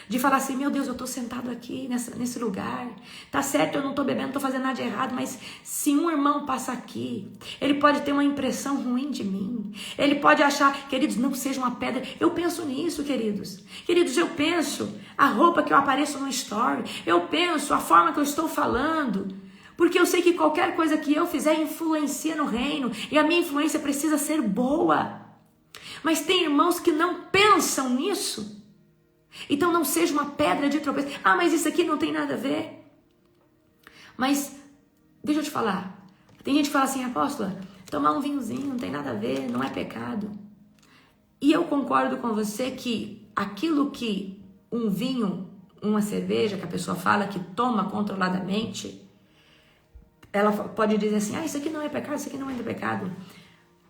De falar assim, meu Deus, eu estou sentado aqui nesse lugar. Tá certo, eu não estou bebendo, não estou fazendo nada de errado, mas se um irmão passa aqui, ele pode ter uma impressão ruim de mim. Ele pode achar, queridos, não seja uma pedra. Eu penso nisso, queridos. Queridos, eu penso a roupa que eu apareço no story. Eu penso a forma que eu estou falando. Porque eu sei que qualquer coisa que eu fizer influencia no reino. E a minha influência precisa ser boa. Mas tem irmãos que não pensam nisso. Então não seja uma pedra de tropeço. Mas isso aqui não tem nada a ver. Mas, deixa eu te falar. Tem gente que fala assim, apóstola, tomar um vinhozinho não tem nada a ver, não é pecado. E eu concordo com você que aquilo que um vinho, uma cerveja que a pessoa fala que toma controladamente, ela pode dizer assim, isso aqui não é pecado, isso aqui não é pecado.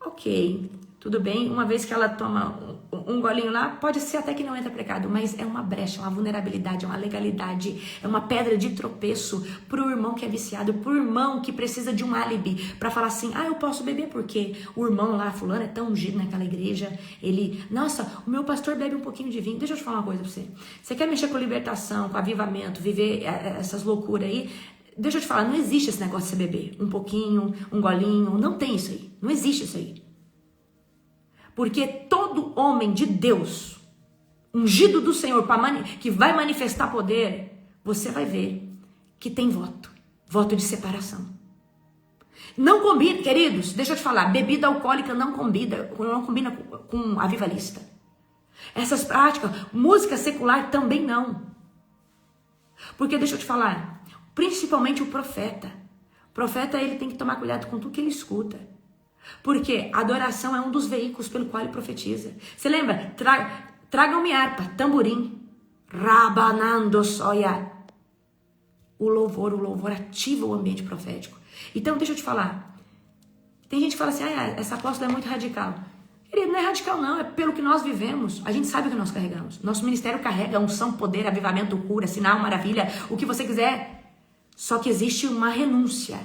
Ok, tudo bem, uma vez que ela toma um golinho lá, pode ser até que não entra pecado, mas é uma brecha, uma vulnerabilidade, é uma legalidade, é uma pedra de tropeço pro irmão que é viciado, pro irmão que precisa de um álibi para falar assim, eu posso beber porque o irmão lá, fulano, é tão ungido naquela igreja, nossa, o meu pastor bebe um pouquinho de vinho. Deixa eu te falar uma coisa pra você. Você quer mexer com libertação, com avivamento, viver essas loucuras aí? Deixa eu te falar, não existe esse negócio de você beber um pouquinho, um golinho, não tem isso aí, não existe isso aí. Porque todo homem de Deus, ungido do Senhor, que vai manifestar poder, você vai ver que tem voto de separação. Não combina, queridos, deixa eu te falar, bebida alcoólica não combina com avivalista. Essas práticas, música secular também não. Porque deixa eu te falar, principalmente o profeta. O profeta, ele tem que tomar cuidado com tudo que ele escuta. Porque a adoração é um dos veículos pelo qual ele profetiza. Você lembra? Tragam-me harpa, tamborim, rabanando soia. O louvor ativa o ambiente profético. Então, deixa eu te falar. Tem gente que fala assim, essa apóstola é muito radical. Querido, não é radical não, é pelo que nós vivemos. A gente sabe o que nós carregamos. Nosso ministério carrega unção, poder, avivamento, cura, sinal, maravilha, o que você quiser. Só que existe uma renúncia.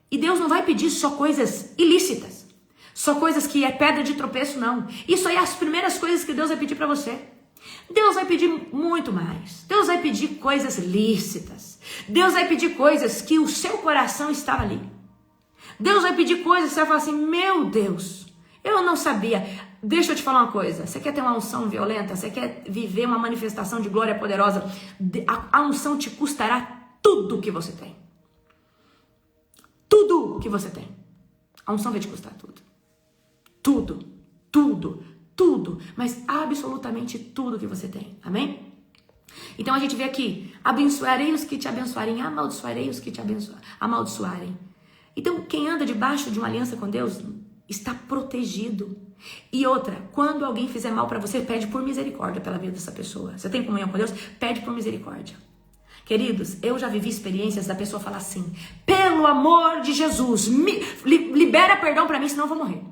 E Deus não vai pedir só coisas ilícitas. Só coisas que é pedra de tropeço, não. Isso aí é as primeiras coisas que Deus vai pedir para você. Deus vai pedir muito mais. Deus vai pedir coisas lícitas. Deus vai pedir coisas que o seu coração estava ali. Deus vai pedir coisas que você vai falar assim, meu Deus, eu não sabia. Deixa eu te falar uma coisa. Você quer ter uma unção violenta? Você quer viver uma manifestação de glória poderosa? A unção te custará tudo que você tem. Tudo que você tem. A unção vai te custar tudo. Tudo. Tudo. Tudo. Mas absolutamente tudo que você tem. Amém? Então a gente vê aqui. Abençoarei os que te abençoarem. Amaldiçoarei os que te amaldiçoarem. Então quem anda debaixo de uma aliança com Deus está protegido. E outra, quando alguém fizer mal para você, pede por misericórdia pela vida dessa pessoa. Você tem comunhão com Deus? Pede por misericórdia. Queridos, eu já vivi experiências da pessoa falar assim, pelo amor de Jesus, libera perdão para mim, senão eu vou morrer.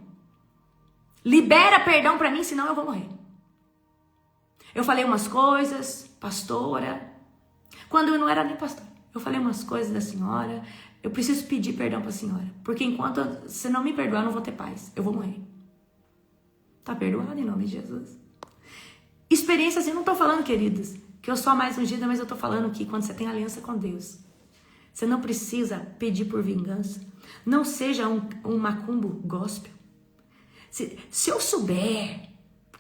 Libera perdão para mim, senão eu vou morrer. Eu falei umas coisas, pastora, quando eu não era nem pastora. Eu falei umas coisas da senhora, eu preciso pedir perdão para a senhora, porque enquanto você não me perdoar, eu não vou ter paz, eu vou morrer. Tá perdoado em nome de Jesus? Experiência assim, não tô falando, queridos, que eu sou a mais ungida, mas eu tô falando que quando você tem aliança com Deus, você não precisa pedir por vingança. Não seja um macumbo gospel. Se eu souber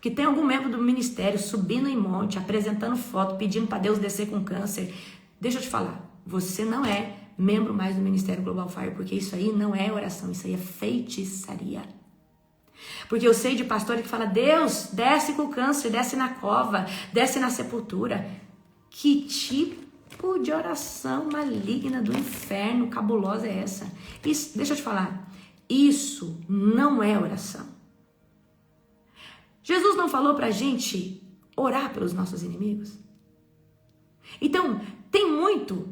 que tem algum membro do ministério subindo em monte, apresentando foto, pedindo para Deus descer com câncer, deixa eu te falar, você não é membro mais do Ministério Global Fire, porque isso aí não é oração, isso aí é feitiçaria. Porque eu sei de pastor que fala, Deus, desce com câncer, desce na cova, desce na sepultura. Que tipo de oração maligna do inferno, cabulosa é essa? Isso, deixa eu te falar, isso não é oração. Jesus não falou pra gente orar pelos nossos inimigos? Então, tem muito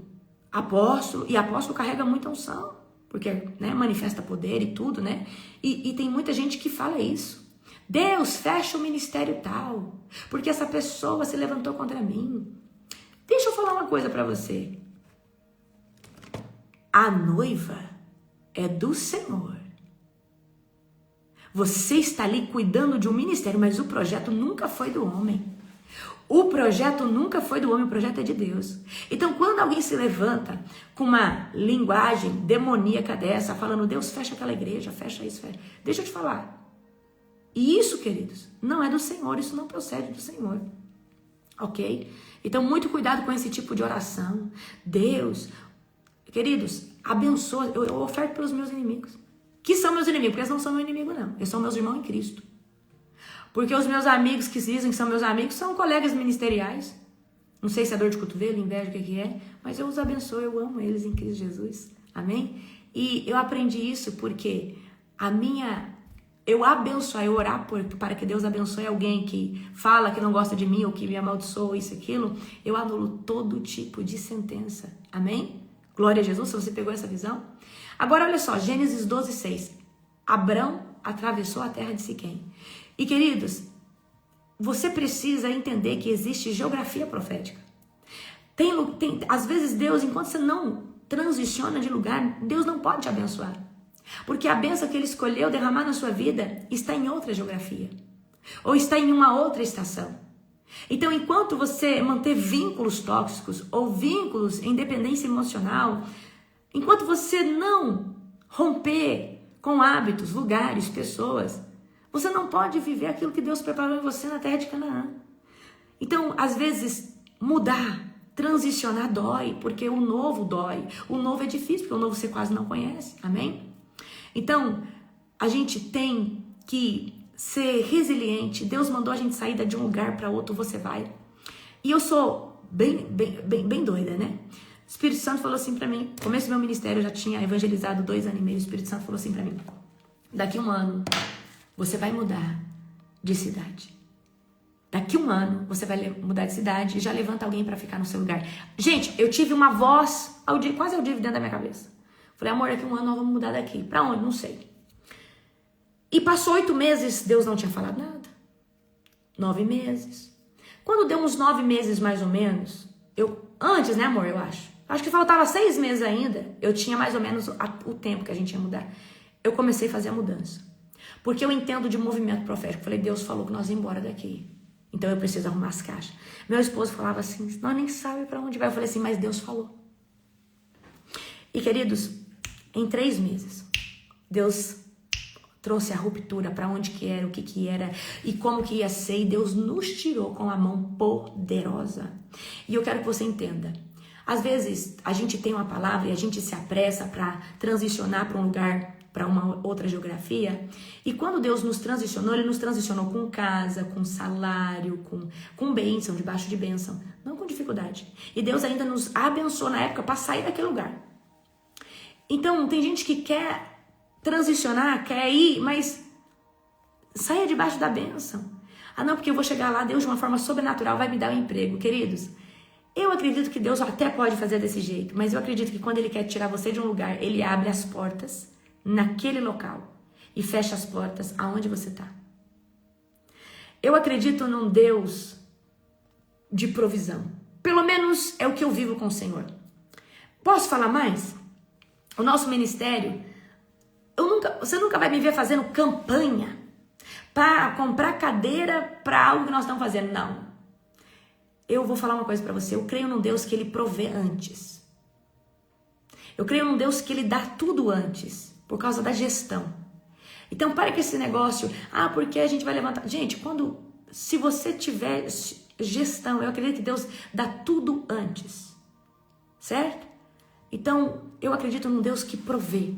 apóstolo, e apóstolo carrega muita unção, porque né, manifesta poder e tudo, né? E tem muita gente que fala isso. Deus, fecha o ministério tal, porque essa pessoa se levantou contra mim. Deixa eu falar uma coisa pra você. A noiva é do Senhor. Você está ali cuidando de um ministério, mas o projeto nunca foi do homem. O projeto nunca foi do homem, o projeto é de Deus. Então, quando alguém se levanta com uma linguagem demoníaca dessa, falando, Deus, fecha aquela igreja, fecha isso, fecha. Deixa eu te falar. E isso, queridos, não é do Senhor, isso não procede do Senhor. Ok? Então, muito cuidado com esse tipo de oração. Deus, queridos, abençoa, eu oferto pelos meus inimigos. Que são meus inimigos, porque eles não são meu inimigo, não. Eles são meus irmãos em Cristo. Porque os meus amigos que dizem que são meus amigos são colegas ministeriais. Não sei se é dor de cotovelo, inveja, o que é, mas eu os abençoo, eu amo eles em Cristo Jesus. Amém? E eu aprendi isso porque eu abençoar, eu orar para que Deus abençoe alguém que fala que não gosta de mim ou que me amaldiçoa, isso, aquilo, eu anulo todo tipo de sentença. Amém? Glória a Jesus, se você pegou essa visão. Agora, olha só, Gênesis 12:6. Abrão atravessou a terra de Siquém. E, queridos, você precisa entender que existe geografia profética. Às vezes, Deus, enquanto você não transiciona de lugar, Deus não pode te abençoar. Porque a bênção que Ele escolheu derramar na sua vida está em outra geografia. Ou está em uma outra estação. Então, enquanto você manter vínculos tóxicos ou vínculos em dependência emocional, enquanto você não romper com hábitos, lugares, pessoas, você não pode viver aquilo que Deus preparou em você na terra de Canaã. Então, às vezes, mudar, transicionar dói, porque o novo dói. O novo é difícil, porque o novo você quase não conhece. Amém? Então, a gente tem que ser resiliente. Deus mandou a gente sair de um lugar para outro, você vai. E eu sou bem doida, né? O Espírito Santo falou assim para mim, no começo do meu ministério, eu já tinha evangelizado 2 anos e meio, o Espírito Santo falou assim para mim, daqui a um ano, você vai mudar de cidade. Daqui a um ano, você vai mudar de cidade e já levanta alguém para ficar no seu lugar. Gente, eu tive uma voz quase audível dentro da minha cabeça. Falei, amor, daqui a um ano nós vamos mudar daqui. Para onde? Não sei. E passou 8 meses, Deus não tinha falado nada. 9 meses. Quando deu uns 9 meses mais ou menos, antes, né, amor, eu acho que faltava 6 meses ainda, eu tinha mais ou menos o tempo que a gente ia mudar. Eu comecei a fazer a mudança. Porque eu entendo de movimento profético. Falei, Deus falou que nós vamos embora daqui. Então eu preciso arrumar as caixas. Meu esposo falava assim, nós nem sabemos para onde vai. Eu falei assim, mas Deus falou. E queridos, em 3 meses, Deus trouxe a ruptura para onde que era, o que era e como que ia ser. E Deus nos tirou com a mão poderosa. E eu quero que você entenda. Às vezes a gente tem uma palavra e a gente se apressa para transicionar para um lugar, para uma outra geografia. E quando Deus nos transicionou, Ele nos transicionou com casa, com salário, com bênção, debaixo de bênção, não com dificuldade. E Deus ainda nos abençoou na época para sair daquele lugar. Então, tem gente que quer transicionar, quer ir, mas saia debaixo da bênção. Ah, não, porque eu vou chegar lá, Deus de uma forma sobrenatural vai me dar um emprego. Queridos, eu acredito que Deus até pode fazer desse jeito, mas eu acredito que quando Ele quer tirar você de um lugar, Ele abre as portas naquele local e fecha as portas aonde você está. Eu acredito num Deus de provisão. Pelo menos é o que eu vivo com o Senhor. Posso falar mais? O nosso ministério, você nunca vai me ver fazendo campanha para comprar cadeira para algo que nós estamos fazendo. Não. Eu vou falar uma coisa para você. Eu creio num Deus que Ele provê antes. Eu creio num Deus que Ele dá tudo antes, por causa da gestão. Então, para com esse negócio, porque a gente vai levantar. Gente, se você tiver gestão, eu acredito que Deus dá tudo antes. Certo? Então, eu acredito num Deus que provê.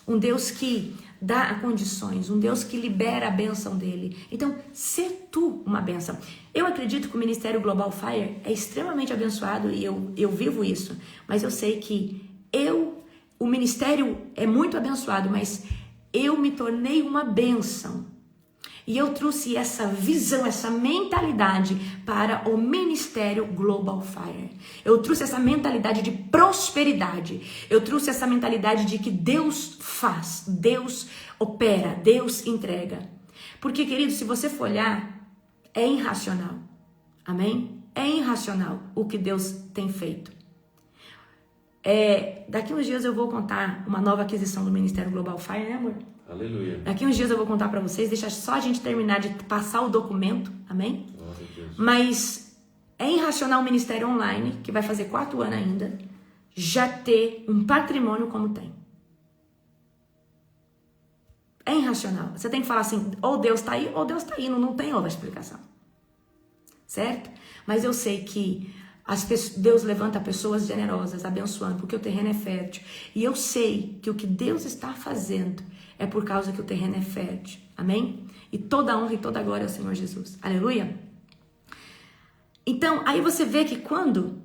Um Deus que dá condições, um Deus que libera a bênção dele. Então, ser tu uma bênção. Eu acredito que o Ministério Global Fire é extremamente abençoado e eu vivo isso. Mas eu sei que o ministério é muito abençoado, mas eu me tornei uma bênção. E eu trouxe essa visão, essa mentalidade para o Ministério Global Fire. Eu trouxe essa mentalidade de prosperidade. Eu trouxe essa mentalidade de que Deus faz, Deus opera, Deus entrega. Porque, querido, se você for olhar, é irracional. Amém? É irracional o que Deus tem feito. Daqui uns dias eu vou contar uma nova aquisição do Ministério Global Fire, né, amor? Aleluia. Daqui uns dias eu vou contar para vocês, deixa só a gente terminar de passar o documento, amém? Mas é irracional o Ministério Online, que vai fazer 4 anos ainda, já ter um patrimônio como tem. É irracional. Você tem que falar assim, ou Deus tá aí, ou Deus tá indo, não tem outra explicação. Certo? Mas eu sei que Deus levanta pessoas generosas, abençoando, porque o terreno é fértil. E eu sei que o que Deus está fazendo é por causa que o terreno é fértil. Amém? E toda honra e toda glória ao Senhor Jesus. Aleluia? Então, aí você vê que quando,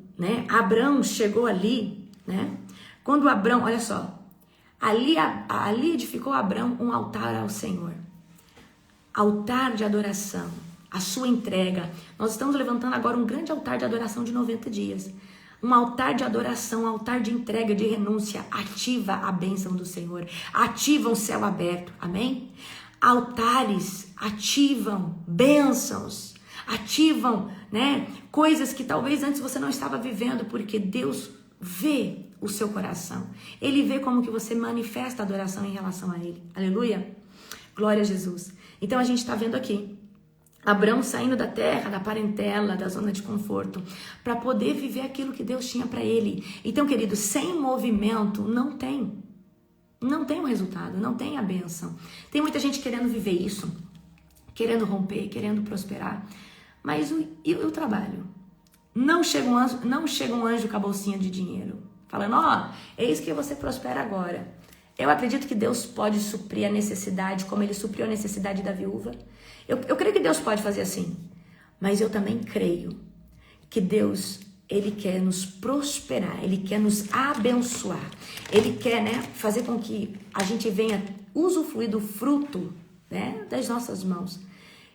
Abraão chegou ali, quando Abraão, olha só, ali edificou Abraão um altar ao Senhor. Altar de adoração. A sua entrega. Nós estamos levantando agora um grande altar de adoração de 90 dias. Um altar de adoração, um altar de entrega, de renúncia. Ativa a bênção do Senhor. Ativa o céu aberto. Amém? Altares ativam bênçãos. Ativam, coisas que talvez antes você não estava vivendo, porque Deus vê o seu coração. Ele vê como que você manifesta a adoração em relação a Ele. Aleluia? Glória a Jesus. Então a gente está vendo aqui Abraão saindo da terra, da parentela, da zona de conforto, para poder viver aquilo que Deus tinha para ele. Então, querido, sem movimento não tem um resultado, não tem a bênção. Tem muita gente querendo viver isso, querendo romper, querendo prosperar, mas e o trabalho? Não chega um anjo com a bolsinha de dinheiro, falando, eis que você prospera agora. Eu acredito que Deus pode suprir a necessidade, como Ele supriu a necessidade da viúva. Eu creio que Deus pode fazer assim, mas eu também creio que Deus Ele quer nos prosperar, Ele quer nos abençoar, Ele quer, fazer com que a gente venha usufruir do fruto, das nossas mãos.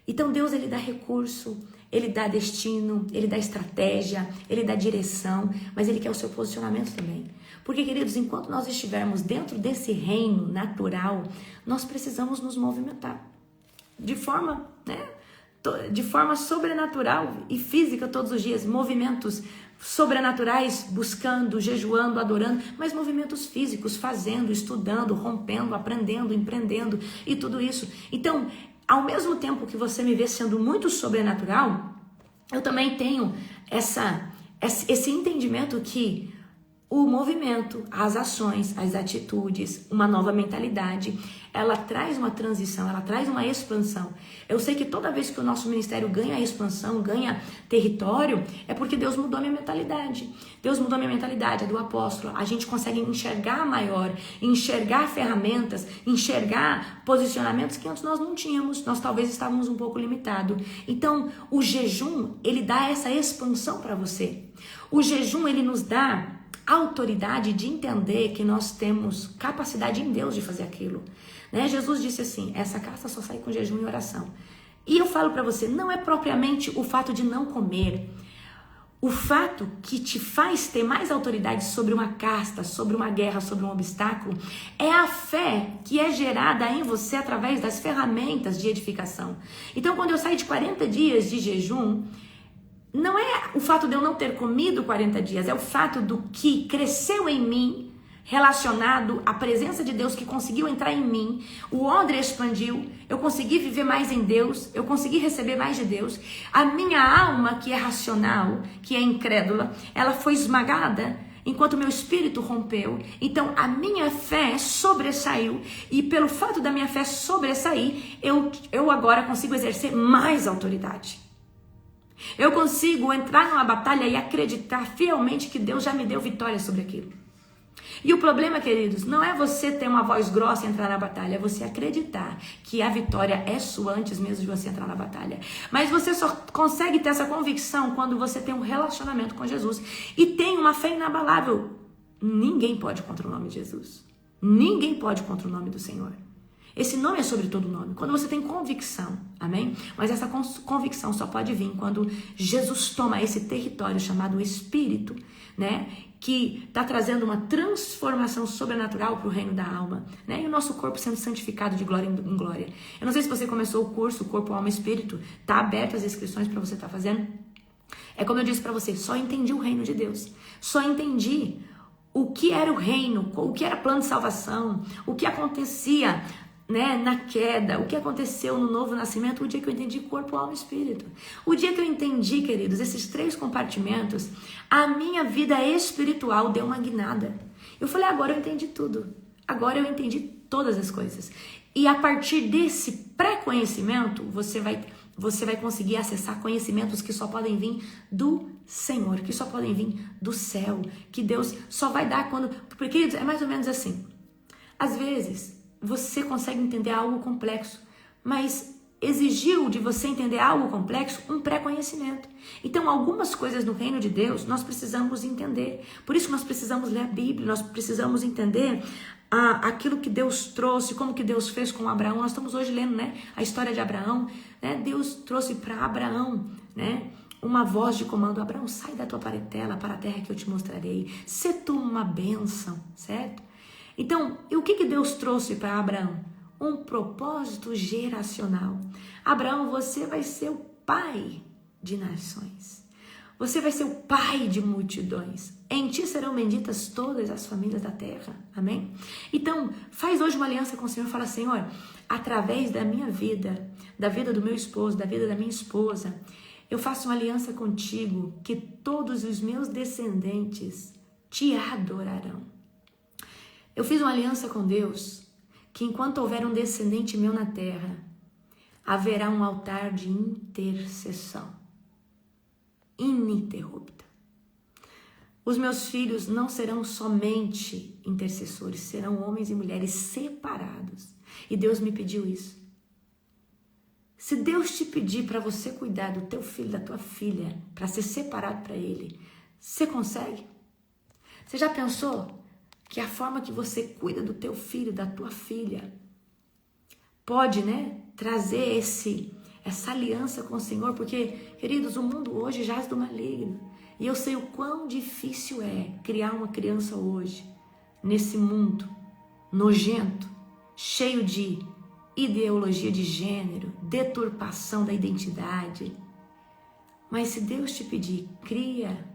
Então Deus, Ele dá recurso, Ele dá destino, Ele dá estratégia, Ele dá direção, mas Ele quer o seu posicionamento também. Porque, queridos, enquanto nós estivermos dentro desse reino natural, nós precisamos nos movimentar de forma sobrenatural e física todos os dias, movimentos sobrenaturais, buscando, jejuando, adorando, mas movimentos físicos, fazendo, estudando, rompendo, aprendendo, empreendendo e tudo isso. Então, ao mesmo tempo que você me vê sendo muito sobrenatural, eu também tenho esse entendimento que o movimento, as ações, as atitudes, uma nova mentalidade, ela traz uma transição, ela traz uma expansão. Eu sei que toda vez que o nosso ministério ganha expansão, ganha território, é porque Deus mudou a minha mentalidade. Deus mudou a minha mentalidade, a do apóstolo. A gente consegue enxergar maior, enxergar ferramentas, enxergar posicionamentos que antes nós não tínhamos. Nós talvez estávamos um pouco limitados. Então, o jejum, ele dá essa expansão para você. O jejum, ele nos dá autoridade de entender que nós temos capacidade em Deus de fazer aquilo. Jesus disse assim, essa casta só sai com jejum e oração. E eu falo para você, não é propriamente o fato de não comer. O fato que te faz ter mais autoridade sobre uma casta, sobre uma guerra, sobre um obstáculo, é a fé que é gerada em você através das ferramentas de edificação. Então, quando eu saio de 40 dias de jejum, não é o fato de eu não ter comido 40 dias, é o fato do que cresceu em mim, relacionado à presença de Deus que conseguiu entrar em mim, o odre expandiu, eu consegui viver mais em Deus, eu consegui receber mais de Deus, a minha alma que é racional, que é incrédula, ela foi esmagada, enquanto o meu espírito rompeu. Então a minha fé sobressaiu, e pelo fato da minha fé sobressair, eu agora consigo exercer mais autoridade. Eu consigo entrar numa batalha e acreditar fielmente que Deus já me deu vitória sobre aquilo. E o problema, queridos, não é você ter uma voz grossa e entrar na batalha, é você acreditar que a vitória é sua antes mesmo de você entrar na batalha. Mas você só consegue ter essa convicção quando você tem um relacionamento com Jesus e tem uma fé inabalável. Ninguém pode contra o nome de Jesus. Ninguém pode contra o nome do Senhor. Esse nome é sobre todo nome. Quando você tem convicção, amém? Mas essa convicção só pode vir quando Jesus toma esse território chamado Espírito, que está trazendo uma transformação sobrenatural para o reino da alma, e o nosso corpo sendo santificado de glória em glória. Eu não sei se você começou o curso Corpo, Alma e Espírito, está aberto as inscrições para você estar fazendo. É como eu disse para você, só entendi o reino de Deus, só entendi o que era o reino, o que era plano de salvação, o que acontecia na queda, o que aconteceu no novo nascimento, o dia que eu entendi corpo, alma e espírito. O dia que eu entendi, queridos, esses 3 compartimentos, a minha vida espiritual deu uma guinada. Eu falei, agora eu entendi tudo. Agora eu entendi todas as coisas. E a partir desse pré-conhecimento, você vai conseguir acessar conhecimentos que só podem vir do Senhor, que só podem vir do céu, que Deus só vai dar quando... Porque, queridos, é mais ou menos assim. Às vezes, você consegue entender algo complexo, mas exigiu de você entender algo complexo um pré-conhecimento. Então, algumas coisas no reino de Deus nós precisamos entender. Por isso nós precisamos ler a Bíblia, nós precisamos entender aquilo que Deus trouxe, como que Deus fez com Abraão. Nós estamos hoje lendo a história de Abraão. Deus trouxe para Abraão uma voz de comando. Abraão, sai da tua parentela para a terra que eu te mostrarei. Sê tu uma bênção, certo? Então, e o que Deus trouxe para Abraão? Um propósito geracional. Abraão, você vai ser o pai de nações. Você vai ser o pai de multidões. Em ti serão benditas todas as famílias da terra. Amém? Então, faz hoje uma aliança com o Senhor e fala, Senhor, através da minha vida, da vida do meu esposo, da vida da minha esposa, eu faço uma aliança contigo que todos os meus descendentes te adorarão. Eu fiz uma aliança com Deus, que enquanto houver um descendente meu na terra, haverá um altar de intercessão, ininterrupta. Os meus filhos não serão somente intercessores, serão homens e mulheres separados. E Deus me pediu isso. Se Deus te pedir para você cuidar do teu filho, da tua filha, para ser separado para Ele, Você consegue? Você já pensou que a forma que você cuida do teu filho, da tua filha, pode, né, trazer essa aliança com o Senhor? Porque, queridos, o mundo hoje jaz do maligno. E eu sei o quão difícil é criar uma criança hoje, nesse mundo nojento, cheio de ideologia de gênero, deturpação da identidade. Mas se Deus te pedir, cria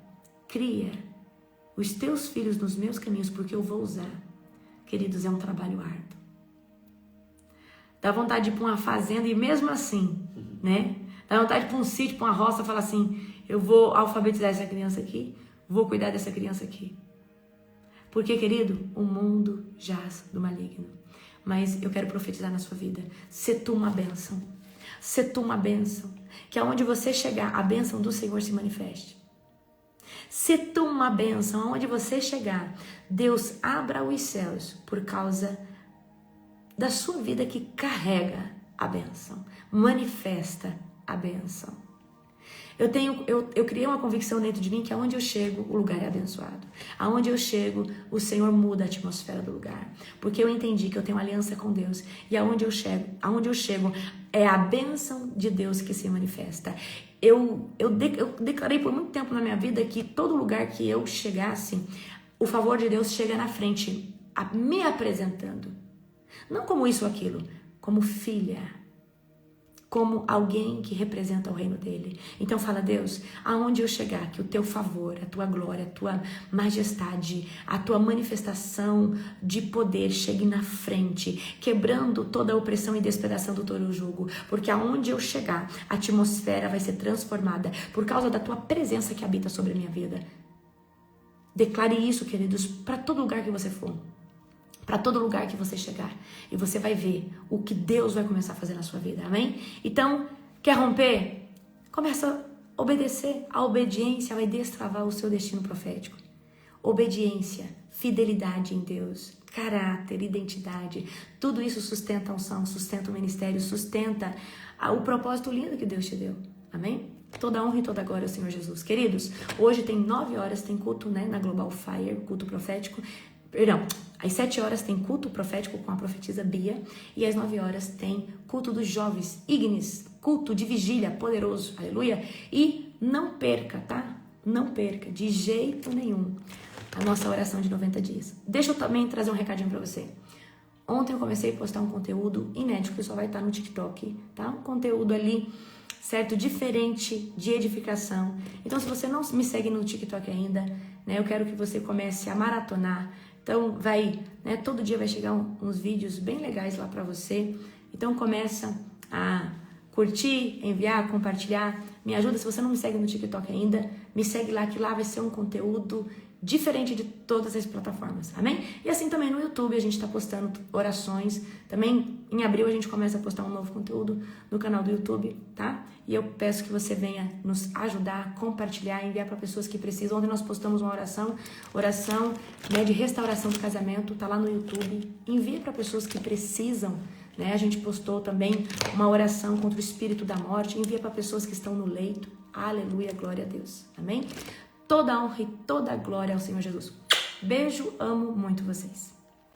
os teus filhos nos meus caminhos, porque eu vou usar. Queridos, é um trabalho árduo. Dá vontade de ir para uma fazenda e mesmo assim, né? Dá vontade de ir para um sítio, para uma roça, falar assim, eu vou alfabetizar essa criança aqui, vou cuidar dessa criança aqui. Porque, querido, o mundo jaz do maligno. Mas eu quero profetizar na sua vida. Se tu uma bênção. Se tu uma bênção. Que aonde você chegar, a bênção do Senhor se manifeste. Se tu uma bênção, aonde você chegar, Deus abra os céus por causa da sua vida que carrega a bênção. Manifesta a bênção. Eu criei uma convicção dentro de mim que aonde eu chego, o lugar é abençoado. Aonde eu chego, o Senhor muda a atmosfera do lugar. Porque eu entendi que eu tenho uma aliança com Deus. E aonde eu chego é a bênção de Deus que se manifesta. Eu declarei por muito tempo na minha vida que todo lugar que eu chegasse, o favor de Deus chega na frente, me apresentando. Não como isso ou aquilo, como filha. Como alguém que representa o reino dele. Então fala, Deus, aonde eu chegar, que o teu favor, a tua glória, a tua majestade, a tua manifestação de poder chegue na frente, quebrando toda a opressão e despedaçando todo o jugo. Porque aonde eu chegar, a atmosfera vai ser transformada por causa da tua presença que habita sobre a minha vida. Declare isso, queridos, para todo lugar que você for. Para todo lugar que você chegar. E você vai ver o que Deus vai começar a fazer na sua vida. Amém? Então, quer romper? Começa a obedecer. A obediência vai destravar o seu destino profético. Obediência, fidelidade em Deus, caráter, identidade. Tudo isso sustenta a unção, sustenta o ministério, sustenta o propósito lindo que Deus te deu. Amém? Toda honra e toda glória ao Senhor Jesus. Queridos, hoje tem 9 horas, tem culto, né, na Global Fire, culto profético. Perdão, às 7 horas tem culto profético com a profetisa Bia. E às 9 horas tem culto dos jovens, Ignis, culto de vigília poderoso, aleluia. E não perca, tá? Não perca, de jeito nenhum, a nossa oração de 90 dias. Deixa eu também trazer um recadinho pra você. Ontem eu comecei a postar um conteúdo inédito que só vai estar no TikTok, tá? Um conteúdo ali, certo? Diferente, de edificação. Então, se você não me segue no TikTok ainda, né? Eu quero que você comece a maratonar. Então, todo dia vai chegar uns vídeos bem legais lá pra você. Então, começa a curtir, enviar, compartilhar. Me ajuda, se você não me segue no TikTok ainda, me segue lá, que lá vai ser um conteúdo diferente de todas as plataformas, amém? E assim também no YouTube a gente tá postando orações. Também em abril a gente começa a postar um novo conteúdo no canal do YouTube, tá? E eu peço que você venha nos ajudar, compartilhar, enviar para pessoas que precisam. Ontem nós postamos uma oração, né, de restauração do casamento, tá lá no YouTube. Envia para pessoas que precisam, né? A gente postou também uma oração contra o espírito da morte. Envia para pessoas que estão no leito. Aleluia, glória a Deus, amém? Toda honra e toda glória ao Senhor Jesus. Beijo, amo muito vocês.